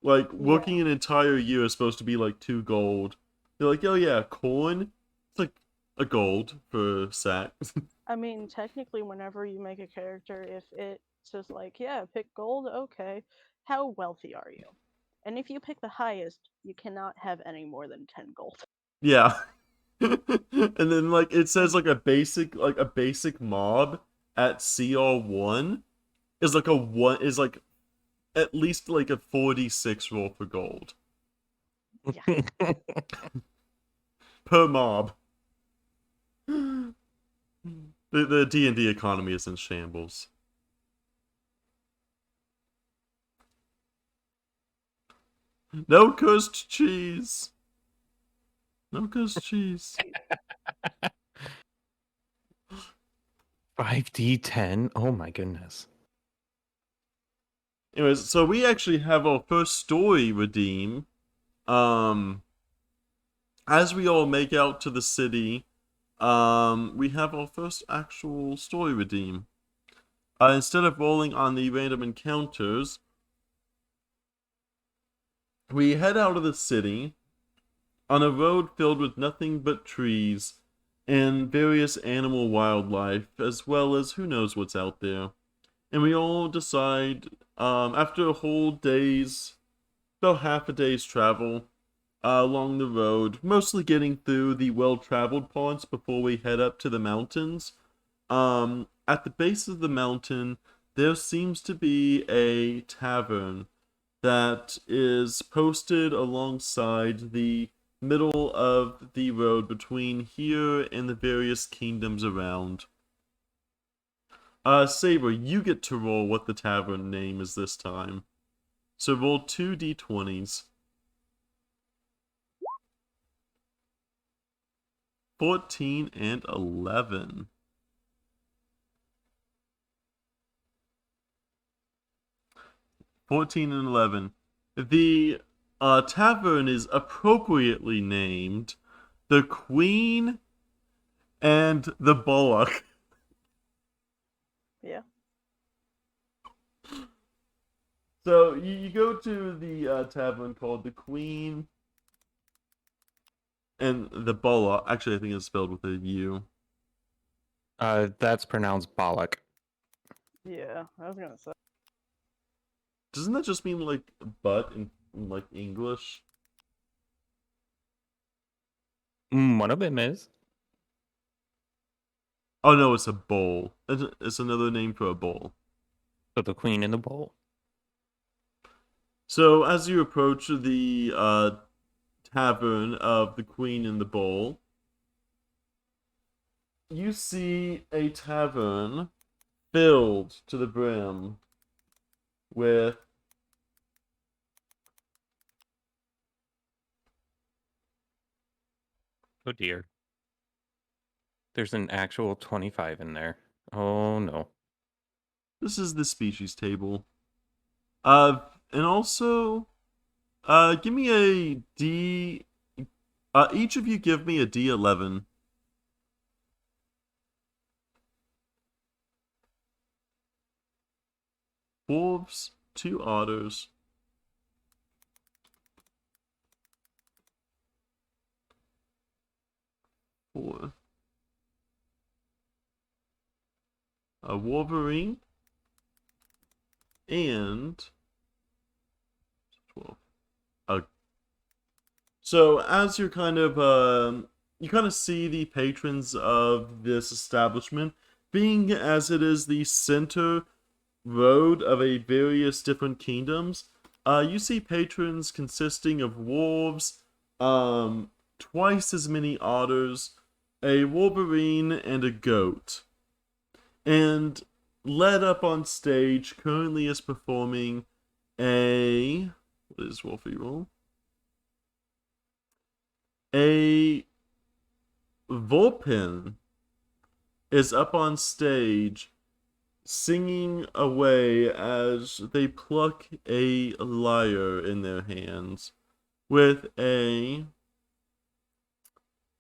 Like Yeah. working an entire year is supposed to be like 2 gold. They're like, oh yeah, corn. It's like a gold for a sack. I mean, technically, whenever you make a character, if it says like, yeah, pick gold, okay, how wealthy are you? And if you pick the highest, you cannot have any more than 10 gold. Yeah. And then like it says like a basic mob at CR1 is like a one is like at least like a 46 roll for gold Yeah. per mob. The D&D economy is in shambles. No cursed cheese. No cursed cheese. 5d10? Oh my goodness. Anyways, so we actually have our first story redeem. As we all make out to the city, we have our first actual story redeem. Instead of rolling on the random encounters, we head out of the city on a road filled with nothing but trees and various animal wildlife, as well as who knows what's out there. And we all decide, after a whole day's, about half a day's travel along the road, mostly getting through the well-traveled parts before we head up to the mountains. At the base of the mountain, there seems to be a tavern that is posted alongside the middle of the road between here and the various kingdoms around. Saber, you get to roll what the tavern name is this time. So roll 2 d20s. 14 and 11. 14 and 11. The tavern is appropriately named the Queen and the Bullock. Yeah. So you go to the tavern called the Queen and the Bullock. Actually, I think it's spelled with a U. That's pronounced bollock. Yeah, I was gonna say. Doesn't that just mean like butt in like English? One of them is. Oh no, it's a bowl. It's another name for a bowl. So the queen in the bowl. So as you approach the tavern of the Queen in the Bowl, you see a tavern filled to the brim with Oh dear. There's an actual 25 in there. Oh no. this is the species table. And also, give me a D. Each of you give me a D11. Wolves, 2 otters. Four. A wolverine. And 12. So as you're kind of you kind of see the patrons of this establishment, being as it is the center road of a various different kingdoms. You see patrons consisting of wolves, twice as many otters, a wolverine, and a goat. And led up on stage currently is performing a what is Wolfie roll? A Vulpin is up on stage singing away as they pluck a lyre in their hands with a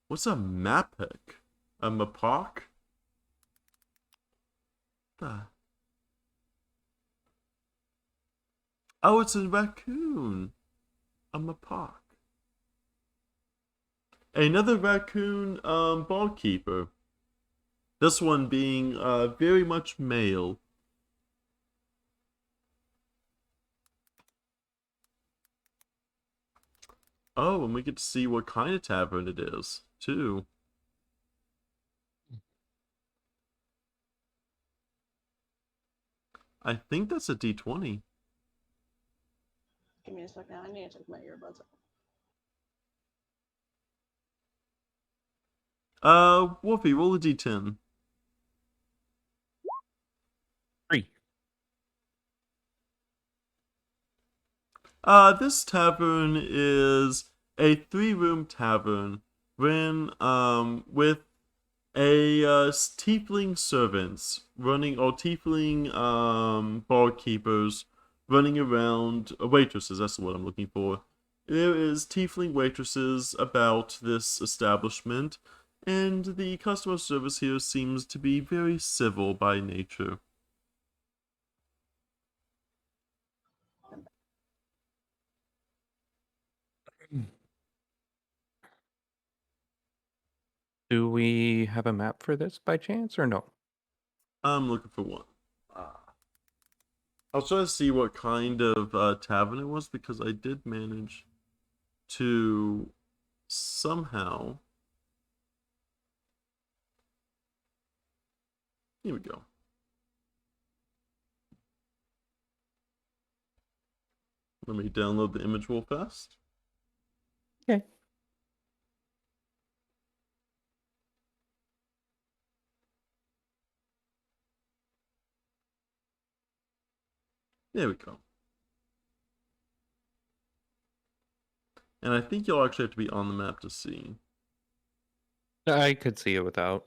what's a mappick? A mapak? Oh, it's a raccoon. A mapak. Another raccoon ballkeeper. This one being very much male. Oh, and we get to see what kind of tavern it is, too. I think that's a D20. Give me a second. I need to take my earbuds off. Wolfie, roll a D10. 3. This tavern is a 3-room tavern with a tiefling servants running, or tiefling barkeepers running around, waitresses, that's what I'm looking for. There is tiefling waitresses about this establishment, and the customer service here seems to be very civil by nature. Do we have a map for this by chance or no? I'm looking for one. I'll try to see what kind of tavern it was, because I did manage to somehow. Here we go. Let me download the image real fast. Okay. There we go. And I think you'll actually have to be on the map to see. I could see it without.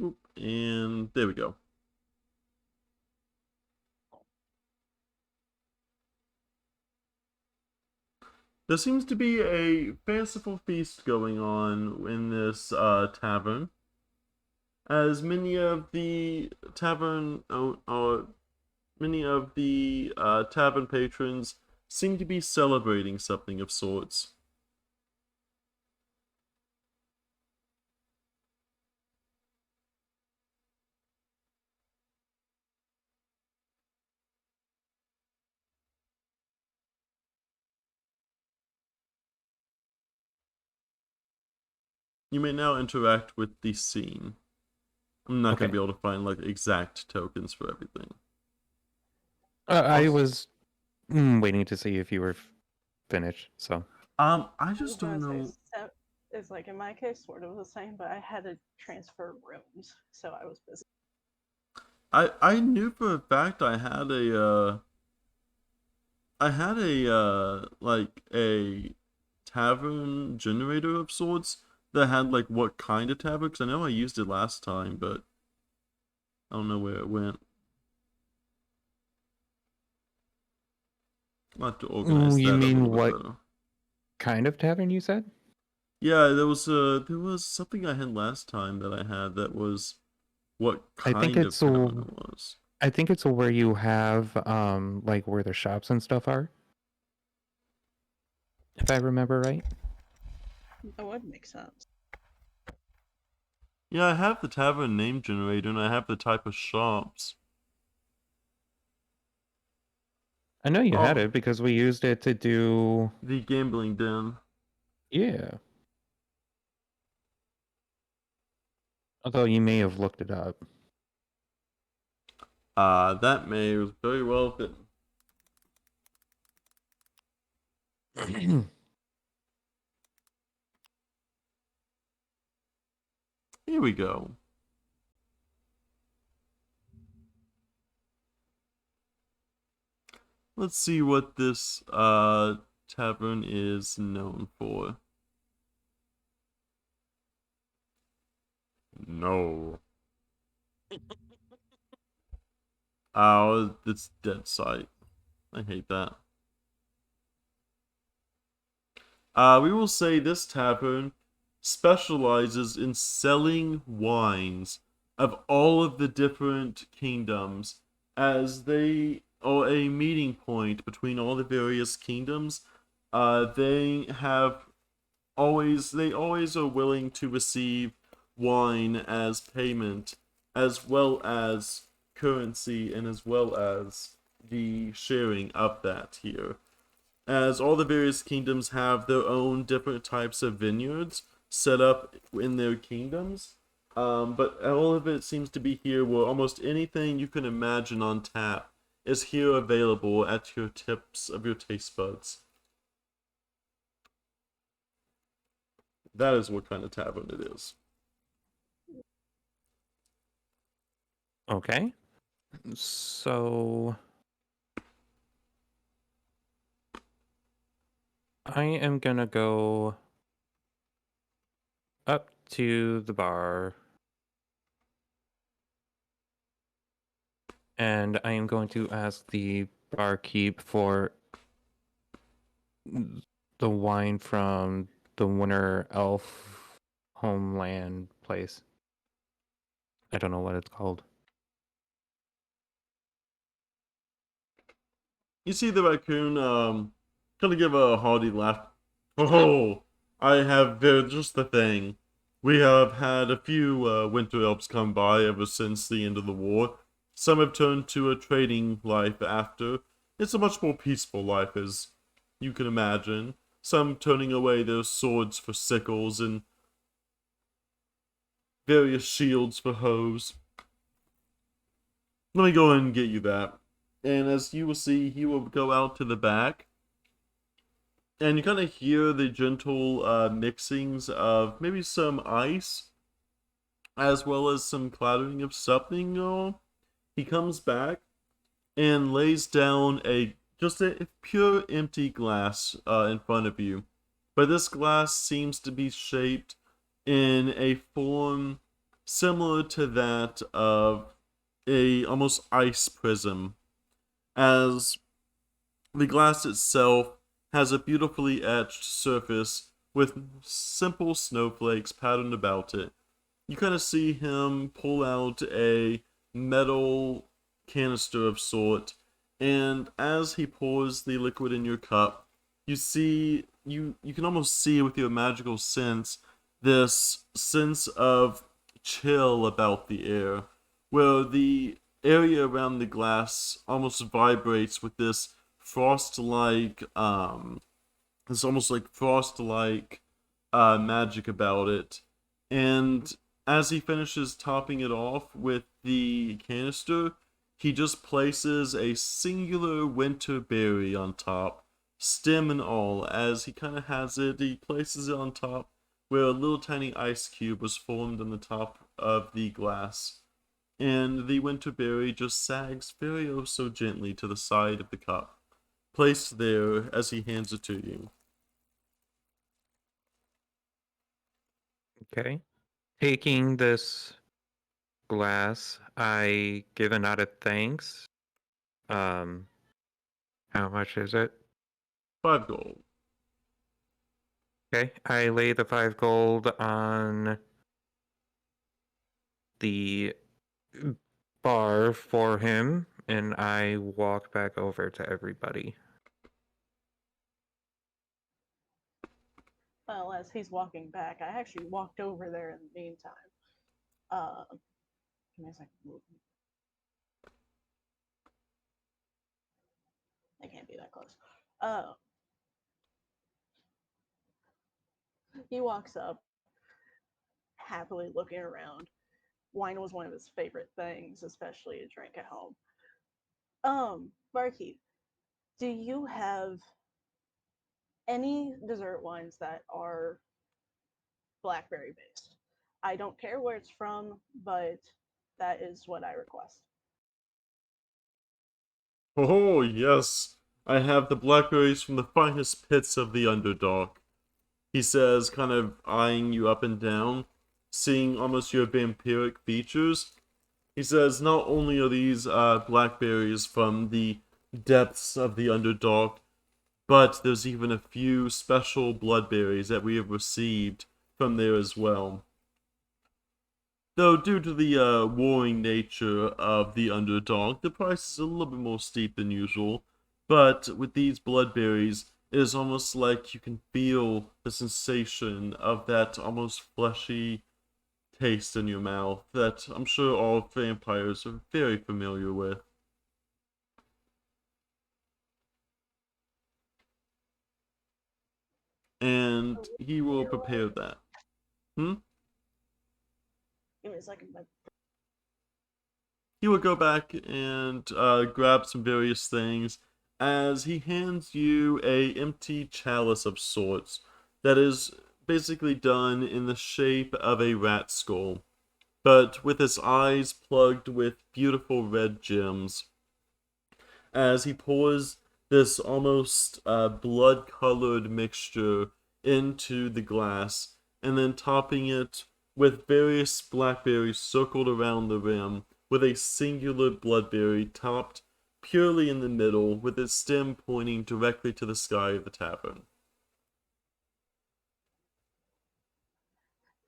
Oop, and there we go. There seems to be a fanciful feast going on in this tavern, as many of the tavern tavern patrons seem to be celebrating something of sorts. You may now interact with the scene. I'm not going to Okay. be able to find like exact tokens for everything. I was waiting to see if you were finished, so. I just don't know. It's like in my case, sort of the same, but I had to transfer rooms, so I was busy. I knew for a fact I had like a tavern generator of sorts that had like what kind of tavern, because I know I used it last time, but I don't know where it went. I'll have to organize You that a mean little bit what better. kind of tavern you said? Yeah, there was something I had last time that I had that was what I think kind of it's tavern it was. I think it's where you have like where the shops and stuff are. If I remember right. That would make sense. Yeah, I have the tavern name generator and I have the type of shops. I know you had Oh. it because we used it to do. The gambling den. Yeah. Although you may have looked it up. That may very well fit. Here we go. Let's see what this tavern is known for. No. Oh, it's dead sight. I hate that. We will say this tavern specializes in selling wines of all of the different kingdoms, as they are a meeting point between all the various kingdoms. They always are willing to receive wine as payment, as well as currency, and as well as the sharing of that here, as all the various kingdoms have their own different types of vineyards set up in their kingdoms. But all of it seems to be here where almost anything you can imagine on tap is here available at your tips of your taste buds. That is what kind of tavern it is. Okay. So I am gonna go up to the bar and I am going to ask the barkeep for the wine from the Winter Elf homeland place. I don't know what it's called. You see the raccoon kind of give a hearty laugh. Oh, I have just the thing. We have had a few winter elves come by ever since the end of the war. Some have turned to a trading life after. It's a much more peaceful life, as you can imagine. Some turning away their swords for sickles and various shields for hoes. Let me go ahead and get you that. And as you will see, he will go out to the back. And you kind of hear the gentle mixings of maybe some ice, as well as some clattering of something. He comes back and lays down just a pure empty glass in front of you. But this glass seems to be shaped in a form similar to that of a almost ice prism, as the glass itself has a beautifully etched surface with simple snowflakes patterned about it. You kind of see him pull out a metal canister of sort, and as he pours the liquid in your cup, you can almost see with your magical sense this sense of chill about the air, where the area around the glass almost vibrates with this frost-like it's almost like frost-like magic about it. And as he finishes topping it off with the canister, he just places a singular winter berry on top, stem and all. As he kind of has it, he places it on top where a little tiny ice cube was formed on the top of the glass. And the winter berry just sags very oh so gently to the side of the cup, placed there as he hands it to you. Okay. Taking this glass, I give a nod of thanks. How much is it? 5 gold. Okay, I lay the 5 gold on the bar for him, and I walk back over to everybody. Well, as he's walking back, I actually walked over there in the meantime. Give me a second. I can't be that close. He walks up, happily looking around. Wine was one of his favorite things, especially to drink at home. Barkeep, do you have any dessert wines that are blackberry based? I don't care where it's from, but that is what I request. Oh, yes. I have the blackberries from the finest pits of the Underdark. He says, kind of eyeing you up and down, seeing almost your vampiric features. He says, not only are these blackberries from the depths of the Underdark, but there's even a few special bloodberries that we have received from there as well. Though due to the warring nature of the Underdog, the price is a little bit more steep than usual. But with these bloodberries, it is almost like you can feel the sensation of that almost fleshy taste in your mouth that I'm sure all vampires are very familiar with. And he will prepare that. Hmm? Give me a second. He will go back and grab some various things as he hands you a empty chalice of sorts that is basically done in the shape of a rat skull, but with its eyes plugged with beautiful red gems. As he pours this almost blood-colored mixture into the glass, and then topping it with various blackberries circled around the rim, with a singular bloodberry topped purely in the middle, with its stem pointing directly to the sky of the tavern.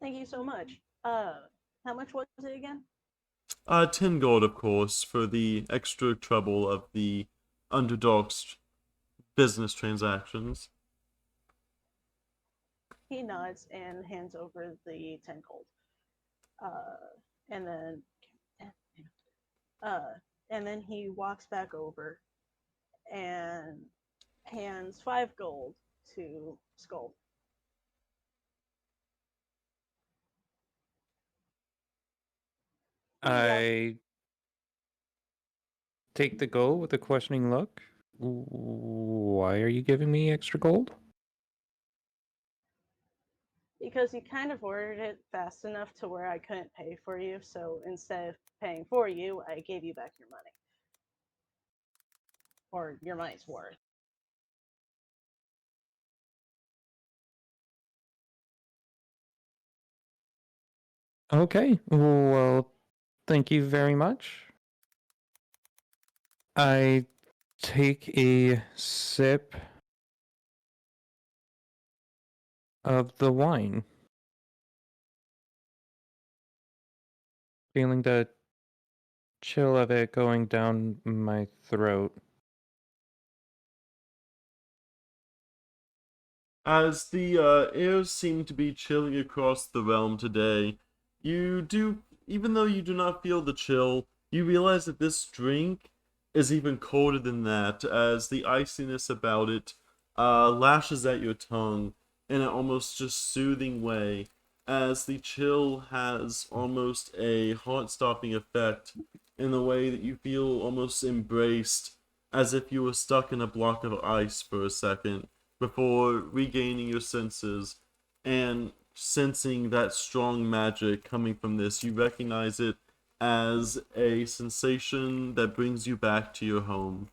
Thank you so much. How much was it again? 10 gold, of course, for the extra trouble of the underdog's business transactions. He nods and hands over the 10 gold. And then uh, and then he walks back over and hands 5 gold to Skoll. I take the gold with a questioning look. Why are you giving me extra gold? Because you kind of ordered it fast enough to where I couldn't pay for you, so instead of paying for you, I gave you back your money. Or your money's worth. Okay, well, thank you very much. I take a sip of the wine, feeling the chill of it going down my throat. As the airs seem to be chilling across the realm today, even though you do not feel the chill, you realize that this drink is even colder than that, as the iciness about it lashes at your tongue in an almost just soothing way, as the chill has almost a heart-stopping effect in the way that you feel almost embraced, as if you were stuck in a block of ice for a second before regaining your senses and sensing that strong magic coming from this. You recognize it as a sensation that brings you back to your home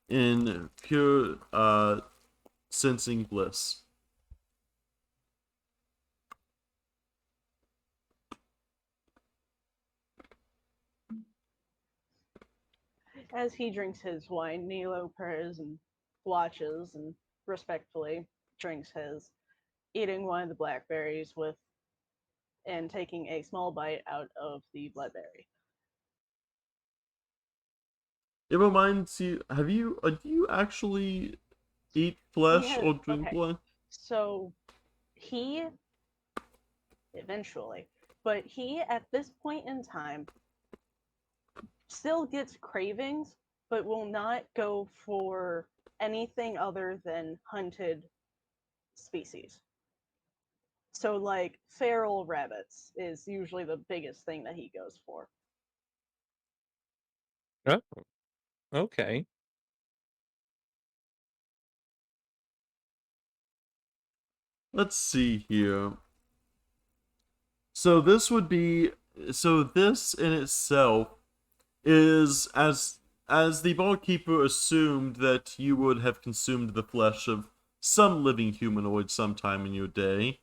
in pure sensing bliss. As he drinks his wine, Nelo purrs and watches and respectfully drinks his, eating one of the blackberries with and taking a small bite out of the bloodberry. It reminds you, do you actually eat flesh or drink Okay, blood? so he eventually, but he at this point in time still gets cravings, but will not go for anything other than hunted species. So, like, feral rabbits is usually the biggest thing that he goes for. Oh, okay. Let's see here. So this would be so this in itself is as the barkeeper assumed that you would have consumed the flesh of some living humanoid sometime in your day.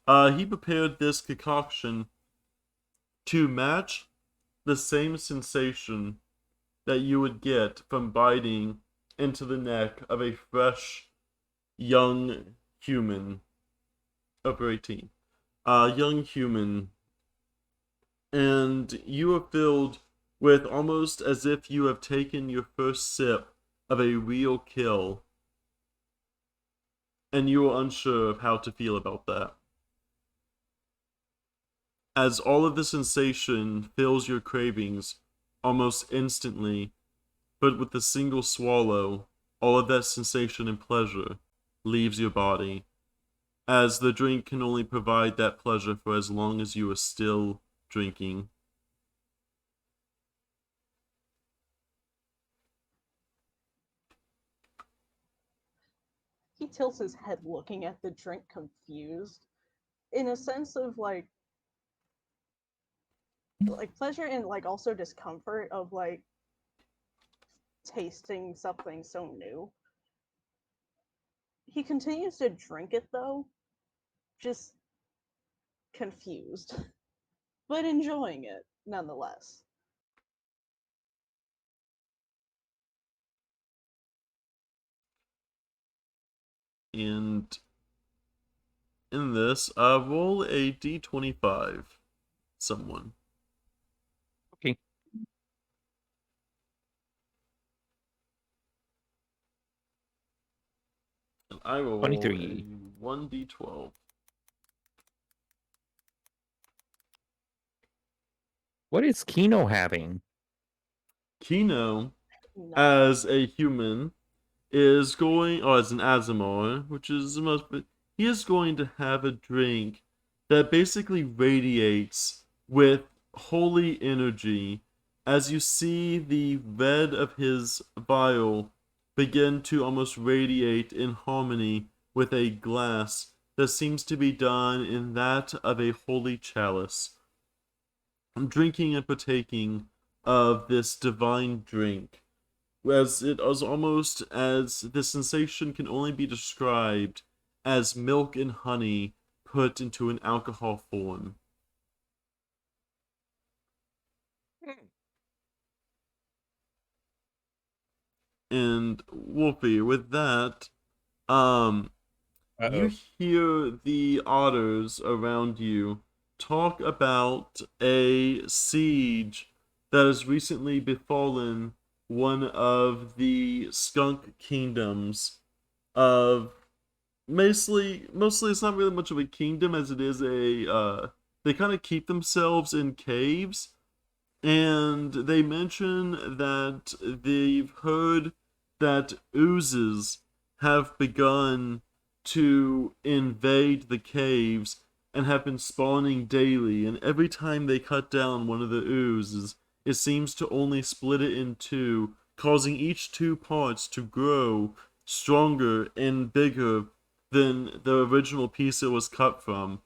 He prepared this concoction to match the same sensation that you would get from biting into the neck of a fresh young human over 18. Young human, and you are filled with almost as if you have taken your first sip of a real kill, and you are unsure of how to feel about that. As all of the sensation fills your cravings almost instantly, but with a single swallow, all of that sensation and pleasure leaves your body, as the drink can only provide that pleasure for as long as you are still drinking. He tilts his head looking at the drink confused in a sense of like pleasure and like also discomfort of like tasting something so new. He continues to drink it though, just confused, but enjoying it nonetheless. And in this, roll a d25. Someone. Okay. And I will roll 23. a 1d12. What is Keno having? Keno, Nothing. as a human, is going, or as an Azamar, which is the most, but he is going to have a drink that basically radiates with holy energy as you see the red of his vial begin to almost radiate in harmony with a glass that seems to be done in that of a holy chalice. I'm drinking and partaking of this divine drink, as it is almost as the sensation can only be described as milk and honey put into an alcohol form. And Wolfie, with that, you Uh-oh. hear the otters around you talk about a siege that has recently befallen one of the skunk kingdoms of mostly it's not really much of a kingdom as it is a they kind of keep themselves in caves, and they mention that they've heard that oozes have begun to invade the caves and have been spawning daily, and every time they cut down one of the oozes, it seems to only split it in two, causing each two parts to grow stronger and bigger than the original piece it was cut from.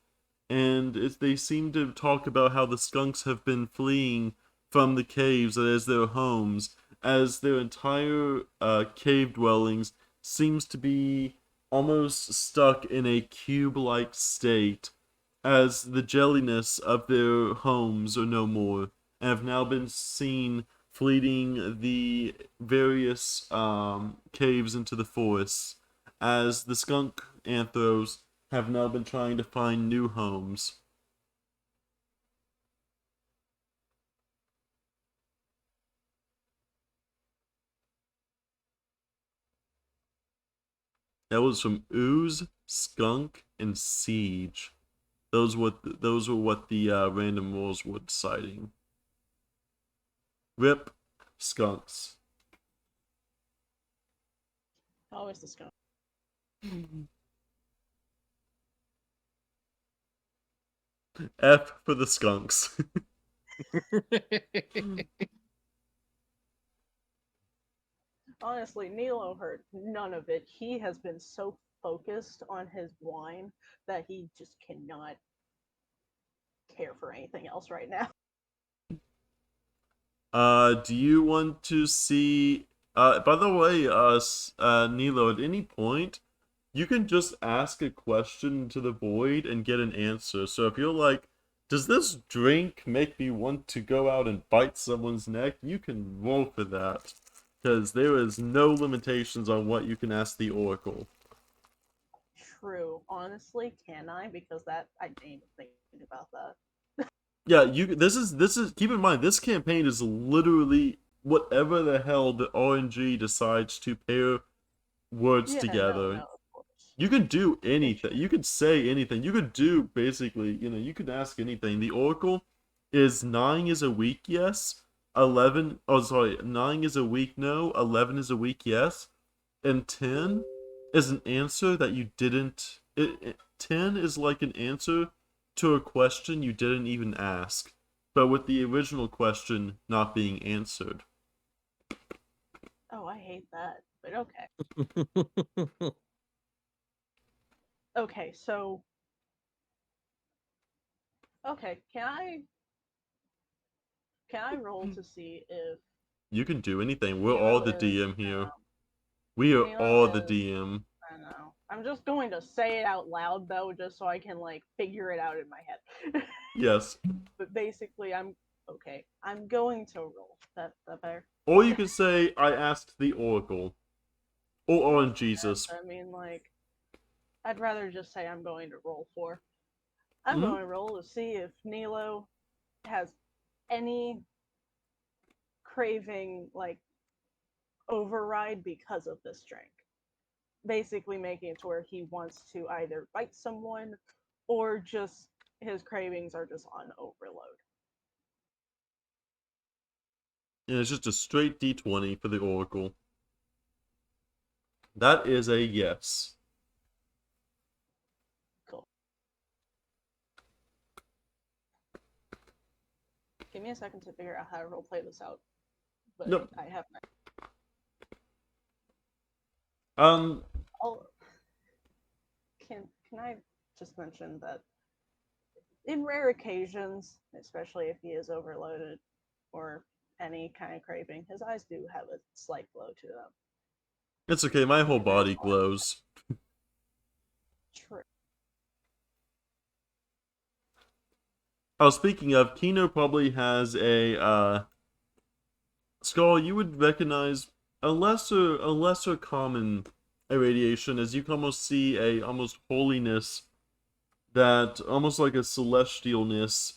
And they seem to talk about how the skunks have been fleeing from the caves as their homes, as their entire cave dwellings seems to be almost stuck in a cube-like state, as the jelliness of their homes are no more, and have now been seen fleeing the various caves into the forests, as the skunk anthros have now been trying to find new homes. That was from Ooze skunk, and siege. Those were what the random rolls were deciding. Rip skunks. Always the skunk. F for the skunks. Honestly, Nelo heard none of it. He has been so focused on his wine that he just cannot care for anything else right now. Do you want to see? By the way, Nilo, at any point, you can just ask a question to the void and get an answer. So if you're like, does this drink make me want to go out and bite someone's neck? You can roll for that. Because there is no limitations on what you can ask the Oracle. True. Honestly, can I? Because that I didn't even think about that. Yeah, this is keep in mind, this campaign is literally whatever the hell the RNG decides to pair words together. No, of course. You can do anything. You could say anything. You could do basically, you could ask anything. The Oracle is 9 is a week yes, 11 9 is a week no, 11 is a week yes, and 10 is an answer that you didn't 10 is like an answer to a question you didn't even ask, but with the original question not being answered. Oh, I hate that. But okay. Okay, so okay, can I roll to see if You can do anything. We're all Nelo the is DM here. We are all the DM. I don't know. I'm just going to say it out loud though, just so I can like figure it out in my head. Yes. But basically, I'm going to roll. That better. Or you could say, I asked the Oracle. Or on Jesus. I mean, like, I'd rather just say I'm going to roll for. I'm going to roll to see if Nelo has any craving, like, override because of this drink. Basically making it to where he wants to either bite someone or just his cravings are just on overload. And it's just a straight D20 for the Oracle. That is a yes. Cool. Give me a second to figure out how to roleplay this out. But Nope. I have my... Can I just mention that in rare occasions, especially if he is overloaded or any kind of craving, his eyes do have a slight glow to them. It's okay, my whole body glows. True. Oh, speaking of, Keno probably has a, Skoll, you would recognize a lesser common irradiation, as you can almost see a almost holiness, that almost like a celestialness,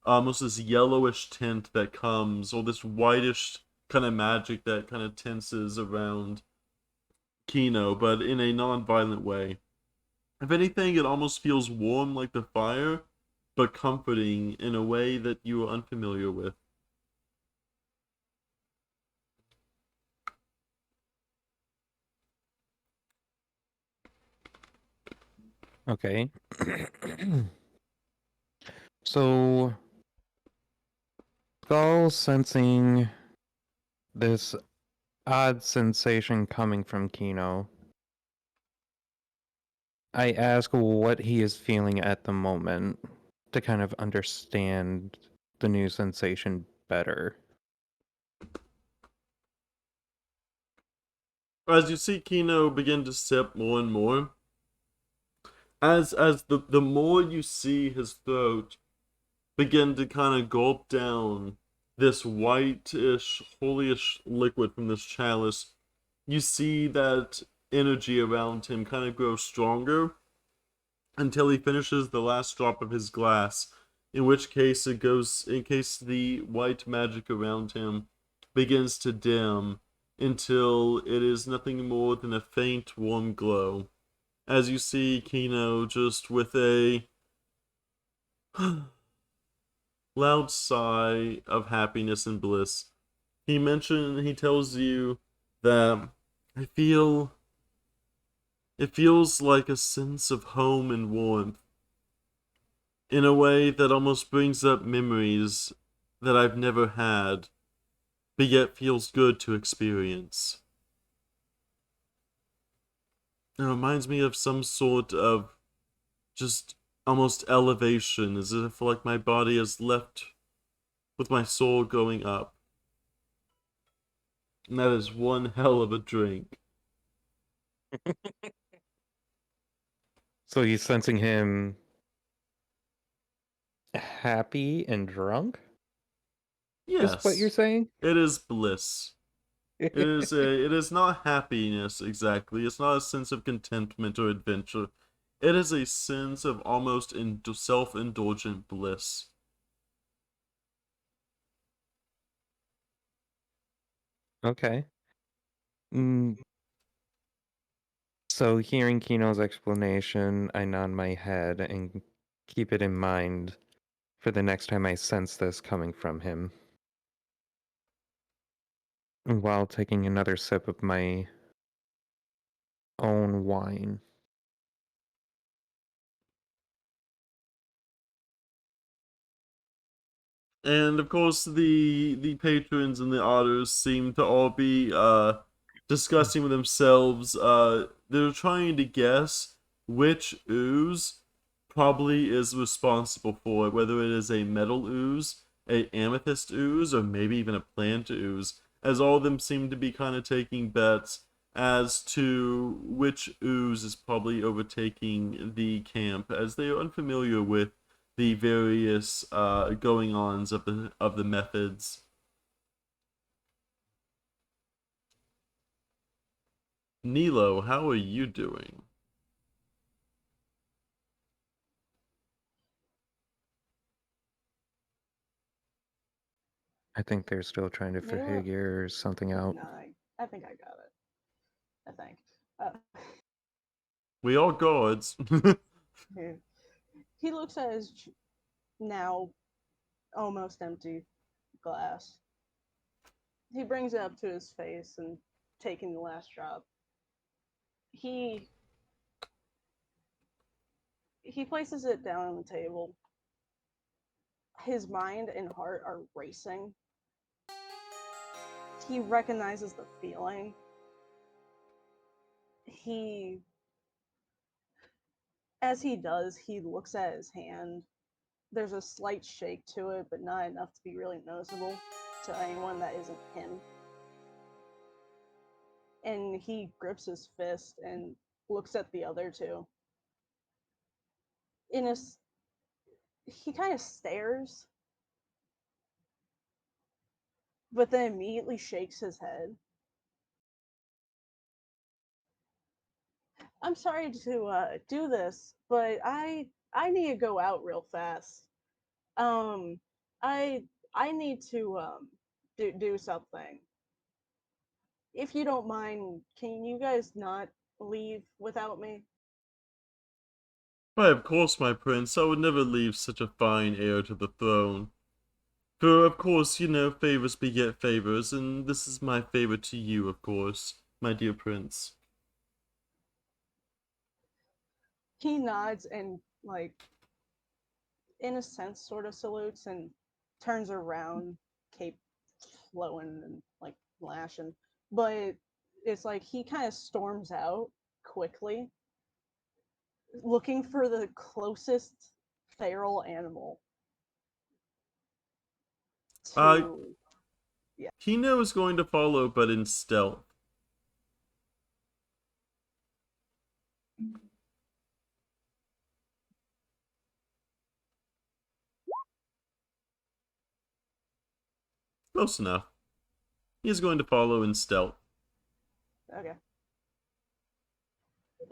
almost this yellowish tint that comes, or this whitish kind of magic that kind of tenses around Keno, but in a non-violent way. If anything, it almost feels warm like the fire, but comforting in a way that you are unfamiliar with. Okay. So, Skoll sensing this odd sensation coming from Keno. I ask what he is feeling at the moment to kind of understand the new sensation better. As you see Keno begin to sip more and more, as the more you see his throat begin to kind of gulp down this whitish, holyish liquid from this chalice, you see that energy around him kind of grow stronger until he finishes the last drop of his glass, in which case the white magic around him begins to dim until it is nothing more than a faint, warm glow. as you see Keno just with a loud sigh of happiness and bliss. He tells you that I feel it feels like a sense of home and warmth in a way that almost brings up memories that I've never had, but yet feels good to experience. It reminds me of some sort of just almost elevation, as if like my body is left with my soul going up. And that is one hell of a drink. So he's sensing him happy and drunk? Is what you're Yes, saying? it is bliss. It is not happiness exactly. It's not a sense of contentment or adventure. It is a sense of almost self-indulgent bliss. Okay. Mm, so hearing Kino's explanation, I nod my head and keep it in mind for the next time I sense this coming from him. While taking another sip of my own wine. And of course, the patrons and the otters seem to all be discussing with themselves. They're trying to guess which ooze probably is responsible for it, whether it is a metal ooze, a amethyst ooze, or maybe even a plant ooze. As all of them seem to be kind of taking bets as to which ooze is probably overtaking the camp, as they are unfamiliar with the various going-ons of the methods. Nelo, how are you doing? I think they're still trying to Nelo? figure something out. No, I think I got it. I think. Uh, We are gods. he looks at his now almost empty glass. He brings it up to his face and taking the last drop. He he places it down on the table. His mind and heart are racing. He recognizes the feeling. He As he does, he looks at his hand. There's a slight shake to it, but not enough to be really noticeable to anyone that isn't him. And he grips his fist and looks at the other two. In a, he kind of stares, but then immediately shakes his head. I'm sorry to do this, but I need to go out real fast. Um, I I need to do something. If you don't mind, can you guys not leave without me? Why, of course, my prince, I would never leave such a fine heir to the throne. For, of course, you know, favors beget favors, and this is my favor to you, of course, my dear prince. He nods and, like, in a sense, sort of salutes and turns around, cape flowing and, like, lashing. But it's like he kind of storms out quickly, looking for the closest feral animal Uh, to. Yeah. Keno is going to follow, but in stealth. Close enough. He is going to follow in stealth. Okay.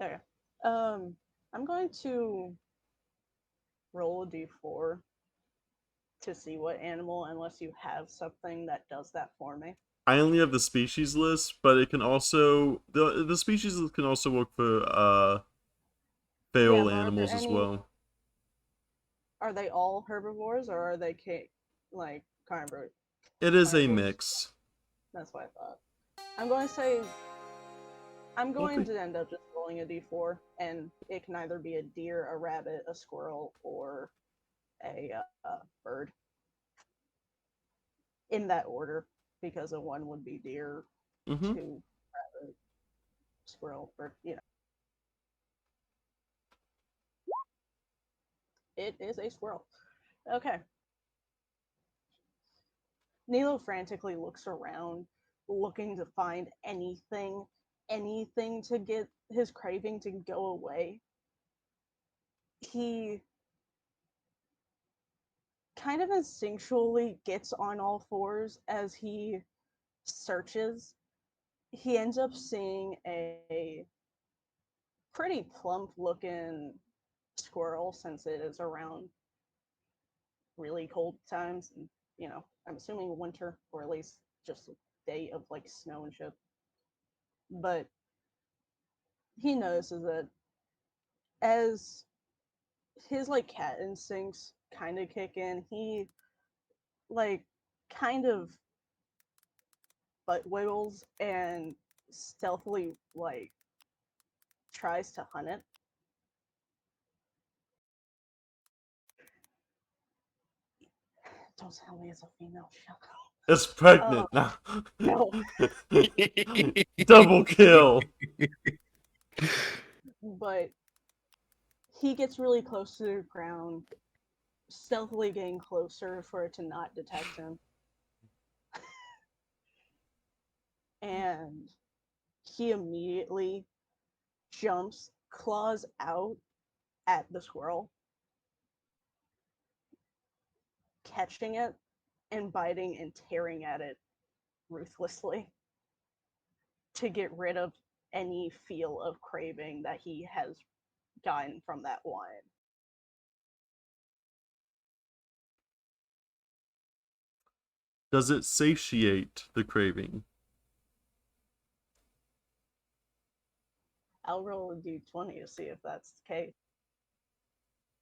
Okay. I'm going to roll a d4 to see what animal, unless you have something that does that for me. I only have the species list, but it can also the species list can also work for feral but animals as well. Are they all herbivores or are they like carnivores? It is a Carnivores? mix. That's what I thought. I'm going to say I'm going Okay. to end up just rolling a d4, and it can either be a deer, a rabbit, a squirrel, or a bird. In that order, because a 1 would be deer, Mm-hmm. 2 rabbit, squirrel, bird. It is a squirrel. Okay. Nelo frantically looks around, looking to find anything to get his craving to go away. He kind of instinctually gets on all fours as he searches. He ends up seeing a pretty plump looking squirrel, since it is around really cold times, and I'm assuming winter, or at least just a day of like snow and shit. But he notices that as his like cat instincts kind of kick in, he like kind of butt wiggles and stealthily like tries to hunt it. Don't tell me it's a female. Shut It's up. pregnant. No. Double kill. But he gets really close to the ground, stealthily getting closer for it to not detect him. And he immediately jumps, claws out at the squirrel, catching it and biting and tearing at it ruthlessly to get rid of any feel of craving that he has gotten from that wine. Does it satiate the craving? I'll roll a d20 to see if that's the case.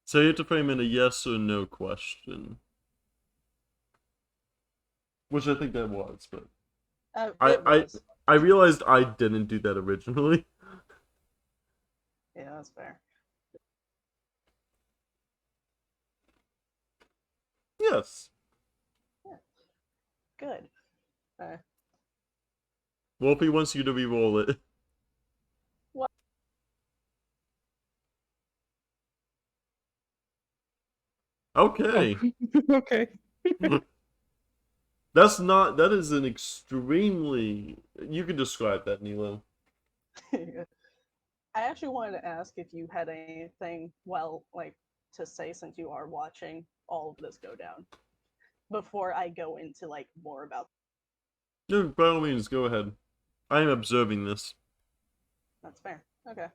So you have to frame in a yes or no question. Which I think that was, but It was. I realized I didn't do that originally. Yeah, that's fair. Yes. Yeah. Good. Wolfie wants you to re-roll it. What? Okay. Oh. Okay. That is an extremely, you can describe that, Nelo. I actually wanted to ask if you had anything, like, to say, since you are watching all of this go down, before I go into, like, more about. No, by all means, go ahead. I am observing this. That's fair. Okay.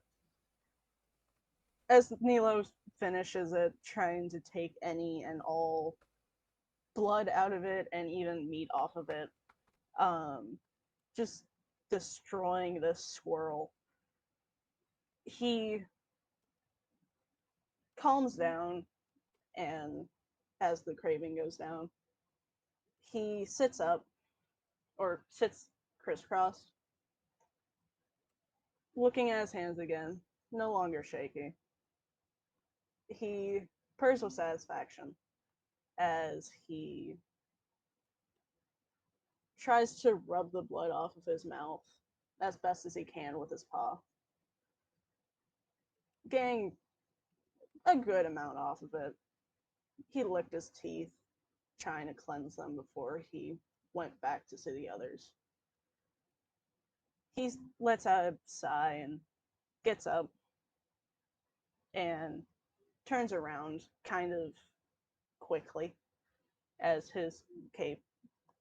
As Nelo finishes it, trying to take any and all blood out of it and even meat off of it, just destroying this squirrel, he calms down, and as the craving goes down, he sits up, or sits crisscrossed, looking at his hands again, no longer shaky. He purrs with satisfaction as he tries to rub the blood off of his mouth as best as he can with his paw, getting a good amount off of it. He licked his teeth, trying to cleanse them before he went back to see the others. He lets out a sigh and gets up and turns around kind of quickly as his cape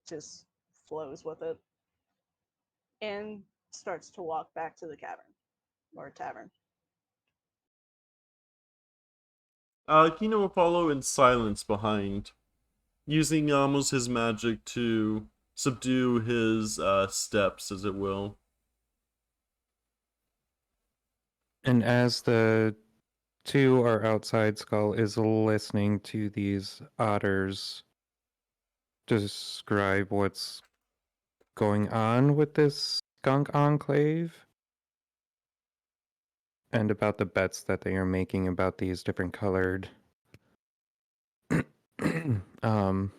just flows with it, and starts to walk back to the cavern or tavern. Keno will follow in silence behind, using almost his magic to subdue his steps, as it will. And as the to our outside, Skull is listening to these otters describe what's going on with this skunk enclave and about the bets that they are making about these different colored um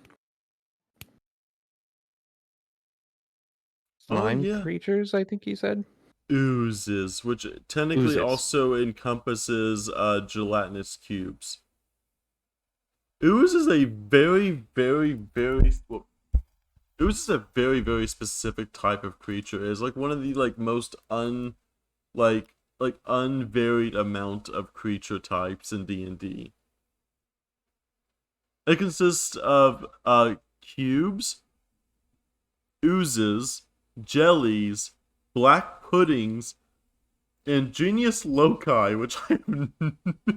Oh slime yeah. creatures, I think he said. Oozes, which technically Oozes. also encompasses gelatinous cubes. Ooze is a very well, ooze is a very specific type of creature. It's like one of the like most unvaried amount of creature types in D&D. It consists of cubes, oozes, jellies, black puddings, and genius loci, which I have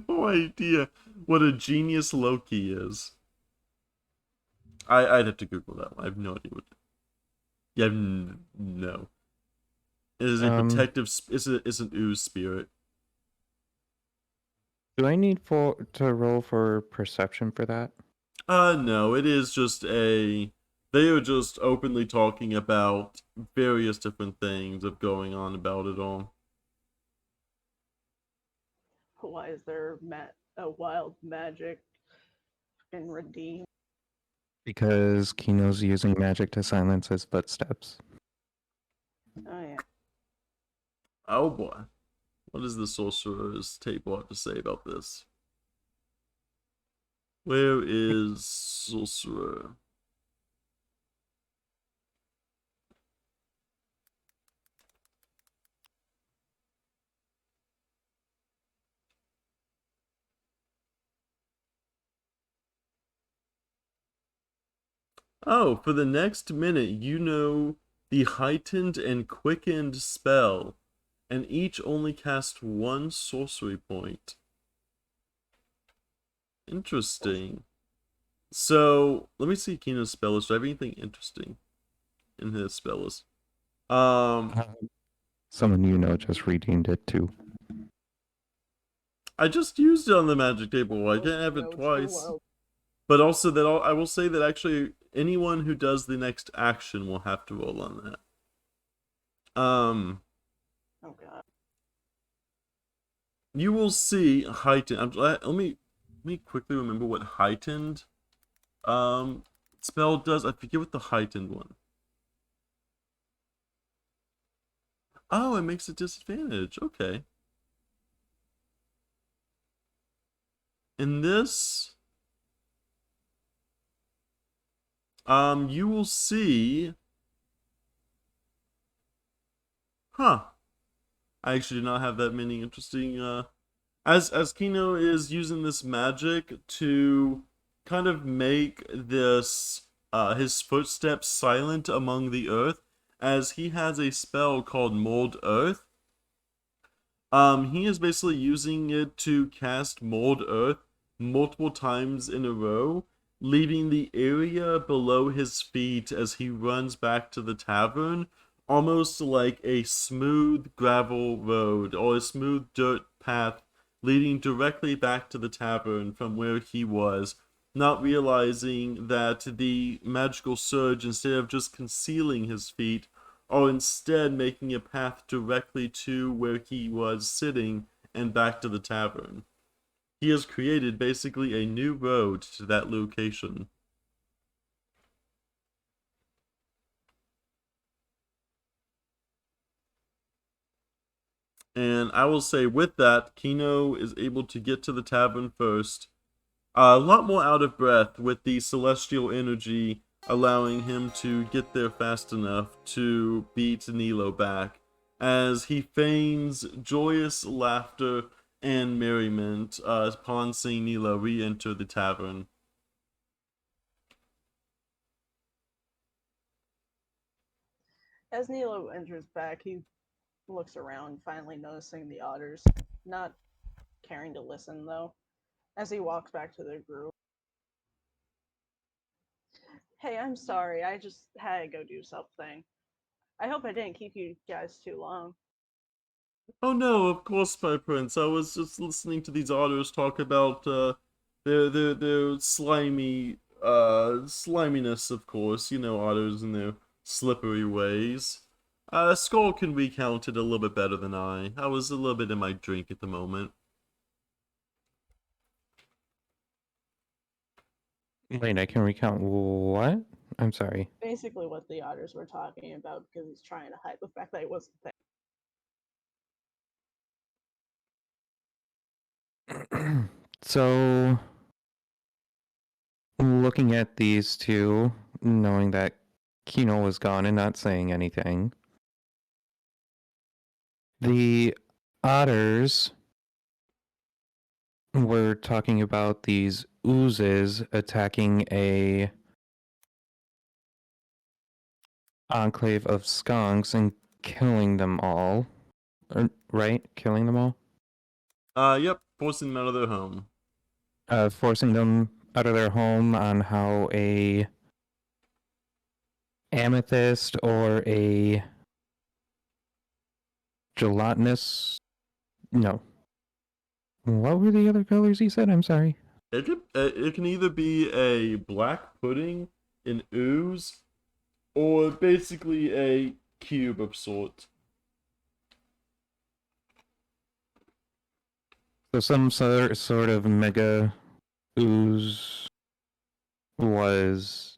no idea what a genius loci is. I'd have to Google that one. I have no idea what. Yeah, no. It is a protective. It's an ooze spirit. Do I need to roll for perception for that? No. It is just a. They are just openly talking about various different things of going on about it all. Why is there a wild magic in Redeem? Because Keno's using magic to silence his footsteps. Oh yeah. Oh boy. What does the sorcerer's table have to say about this? Where is sorcerer? Oh, for the next minute, you know the heightened and quickened spell, and each only cast one sorcery point. Interesting. So, let me see Keno's spell list. Do I have anything interesting in his spell list? Someone you know just redeemed it too. I just used it on the magic table. I can't have it twice. But also I will say that actually anyone who does the next action will have to roll on that. Oh god. You will see heightened. Let me quickly remember what heightened spell does. I forget what the heightened one. Oh, it makes a disadvantage. Okay. In this, you will see. Huh. I actually do not have that many interesting. As Keno is using this magic to kind of make this his footsteps silent among the earth, as he has a spell called Mold Earth. He is basically using it to cast Mold Earth multiple times in a row, leaving the area below his feet as he runs back to the tavern, almost like a smooth gravel road or a smooth dirt path leading directly back to the tavern from where he was, not realizing that the magical surge, instead of just concealing his feet, are instead making a path directly to where he was sitting and back to the tavern. He has created basically a new road to that location. And I will say with that, Keno is able to get to the tavern first. A lot more out of breath with the celestial energy allowing him to get there fast enough to beat Nelo back, as he feigns joyous laughter and merriment upon seeing Nelo re-enter the tavern. As Nelo enters back, he looks around, finally noticing the otters, not caring to listen though. As he walks back to the group, hey, I'm sorry, I just had to go do something. I hope I didn't keep you guys too long. Oh no, of course, my prince. I was just listening to these otters talk about their slimy sliminess, of course. You know otters and their slippery ways. Skoll can recount it a little bit better than I. I was a little bit in my drink at the moment. Wait, I can recount what? I'm sorry. Basically, what the otters were talking about because he's trying to hide the fact that he wasn't there. So, looking at these two, knowing that Keno was gone and not saying anything, the otters were talking about these oozes attacking a enclave of skunks and killing them all. Right? Killing them all? Yep, forcing them out of their home. Forcing them out of their home on how a amethyst or a gelatinous. No. What were the other colors he said? I'm sorry. It can either be a black pudding, an ooze, or basically a cube of sorts. So some sort of mega ooze was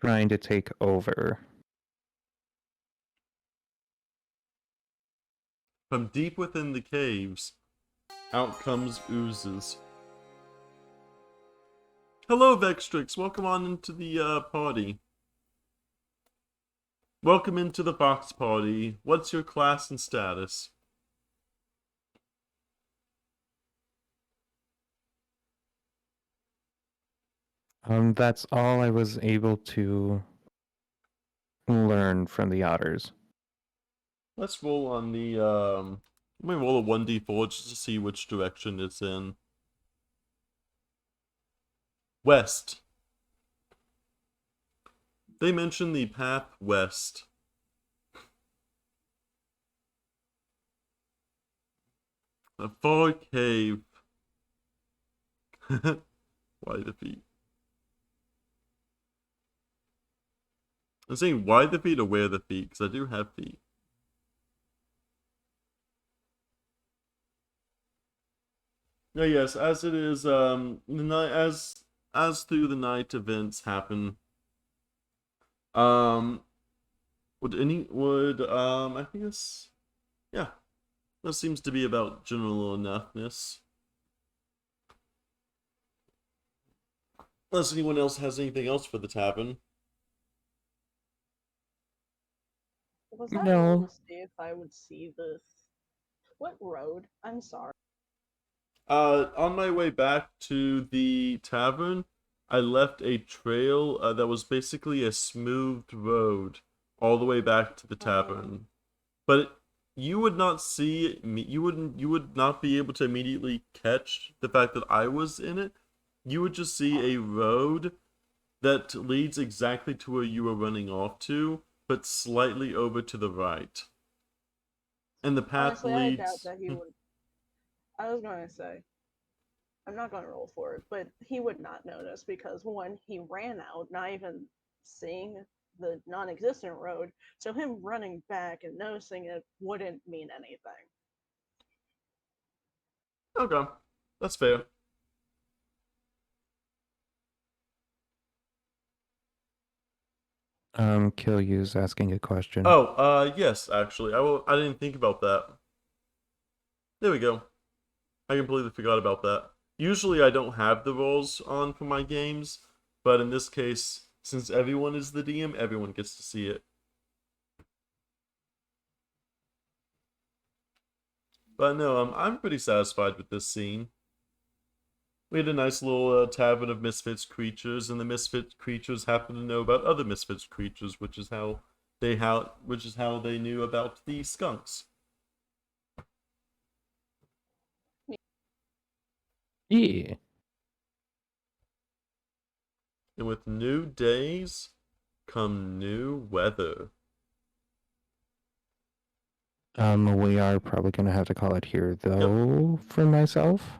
trying to take over. From deep within the caves, out comes oozes. Hello, Vextrix. Welcome on into the party. Welcome into the box party. What's your class and status? That's all I was able to learn from the otters. Let's roll on the let me roll a 1d4 just to see which direction it's in. West. They mention the path west. A far cave. Why the feet? I'm saying why the feet or where the feet, because I do have feet. Yeah, yes, as it is, the night as through the night events happen. Um, I think it's yeah, that seems to be about general enoughness. Unless anyone else has anything else for the tavern. Was I able No. to see if I would see this? What road? I'm sorry. On my way back to the tavern, I left a trail that was basically a smoothed road all the way back to the tavern. But you would not see me. You would not be able to immediately catch the fact that I was in it. You would just see a road that leads exactly to where you were running off to, but slightly over to the right. And the path Honestly, I doubt leads. that he would. I was going to say, I'm not going to roll for it, but he would not notice because one, he ran out, not even seeing the non existent road, so him running back and noticing it wouldn't mean anything. Okay, that's fair. Kill You's asking a question. Oh, yes, actually, I didn't think about that. There we go. I completely forgot about that. Usually, I don't have the rolls on for my games, but in this case, since everyone is the DM, everyone gets to see it. But no, I'm pretty satisfied with this scene. We had a nice little tavern of misfits creatures, and the misfit creatures happen to know about other misfits creatures, which is how they knew about the skunks. Yeah. And with new days come new weather. We are probably gonna have to call it here, though, for myself.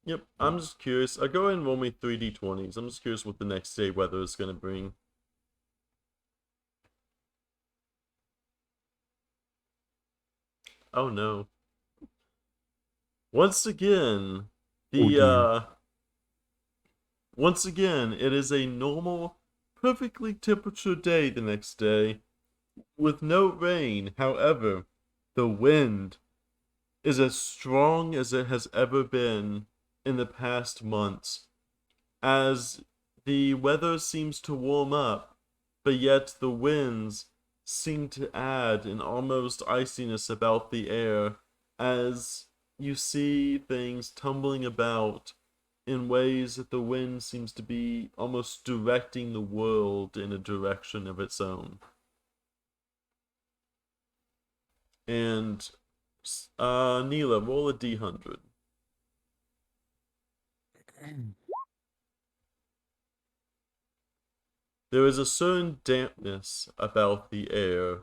Yep, I'm just curious. Go ahead and roll me 3d20s. I'm just curious what the next day weather is going to bring. Oh no. Once again, Oh, dear. once again, it is a normal, perfectly temperature day the next day, with no rain. However, the wind is as strong as it has ever been in the past months, as the weather seems to warm up, but yet the winds seem to add an almost iciness about the air, as you see things tumbling about in ways that the wind seems to be almost directing the world in a direction of its own. And Neela, roll a d100. There is a certain dampness about the air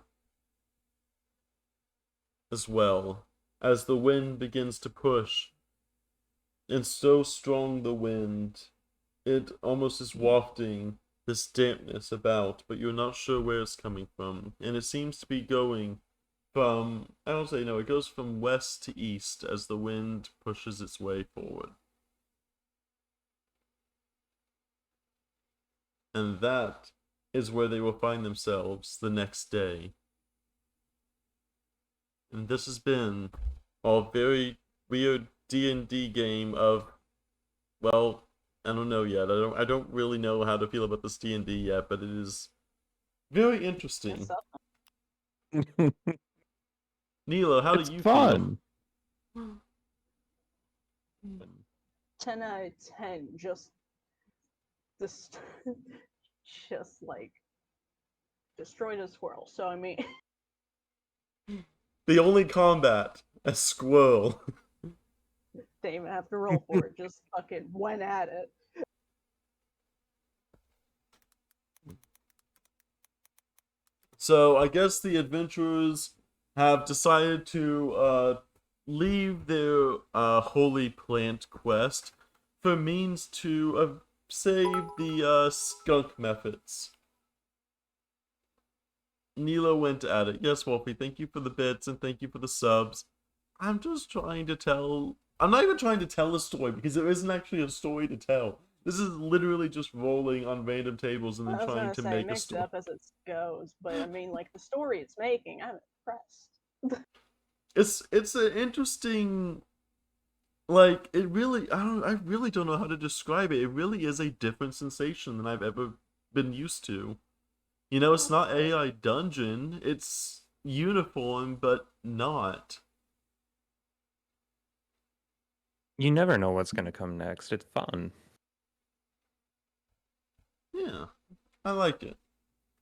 as well, as the wind begins to push. And so strong the wind, it almost is wafting this dampness about, but you're not sure where it's coming from. And it seems to be going from, I don't say no, it goes from west to east as the wind pushes its way forward. And that is where they will find themselves the next day. And this has been a very weird D&D game of, well, I don't know yet. I don't really know how to feel about this D&D yet, but it is very interesting. Nilo, how It's do you fun. feel? 10 out of 10, just this, just like destroyed a squirrel. So I mean, The only combat, a squirrel. didn't even have to roll for it. Just fucking went at it. So I guess the adventurers have decided to leave their holy plant quest for means to save the skunk methods. Nilo went at it. Yes, Wolfie, thank you for the bits and thank you for the subs. I'm just trying to tell. I'm not even trying to tell a story because there isn't actually a story to tell. This is literally just rolling on random tables and then I was trying gonna to say make a mix it story. up as it goes, but I mean, like the story it's making, I'm impressed. It's an interesting, like, it really, I really don't know how to describe it. It really is a different sensation than I've ever been used to. You know, it's not AI dungeon. It's uniform, but not. You never know what's gonna come next. It's fun. Yeah, I like it.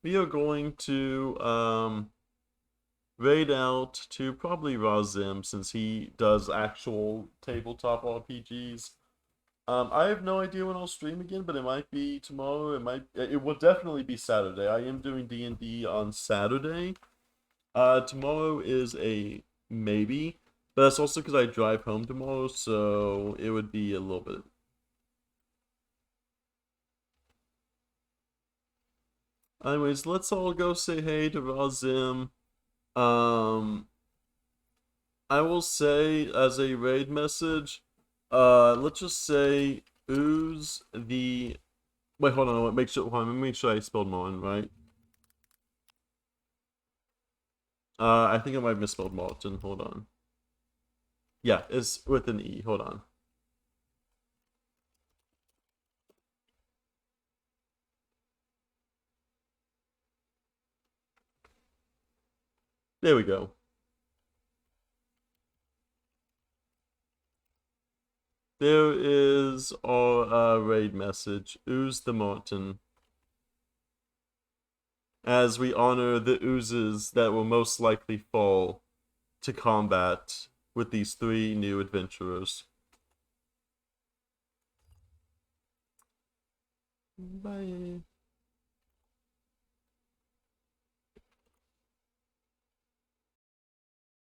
We are going to raid out to probably Razim since he does actual tabletop RPGs. I have no idea when I'll stream again, but it might be tomorrow. It will definitely be Saturday. I am doing D&D on Saturday. Tomorrow is a maybe, but that's also because I drive home tomorrow, so it would be a little bit. Anyways, let's all go say hey to Razim. Um, I will say as a raid message, let's just say ooze the. Wait, hold on. Hold on, make sure I spelled Martin right. I think I might have misspelled Martin. Hold on. Yeah, it's with an E. Hold on. There we go. There is our raid message. Ooze the Martin. As we honor the oozes that will most likely fall to combat with these three new adventurers. Bye.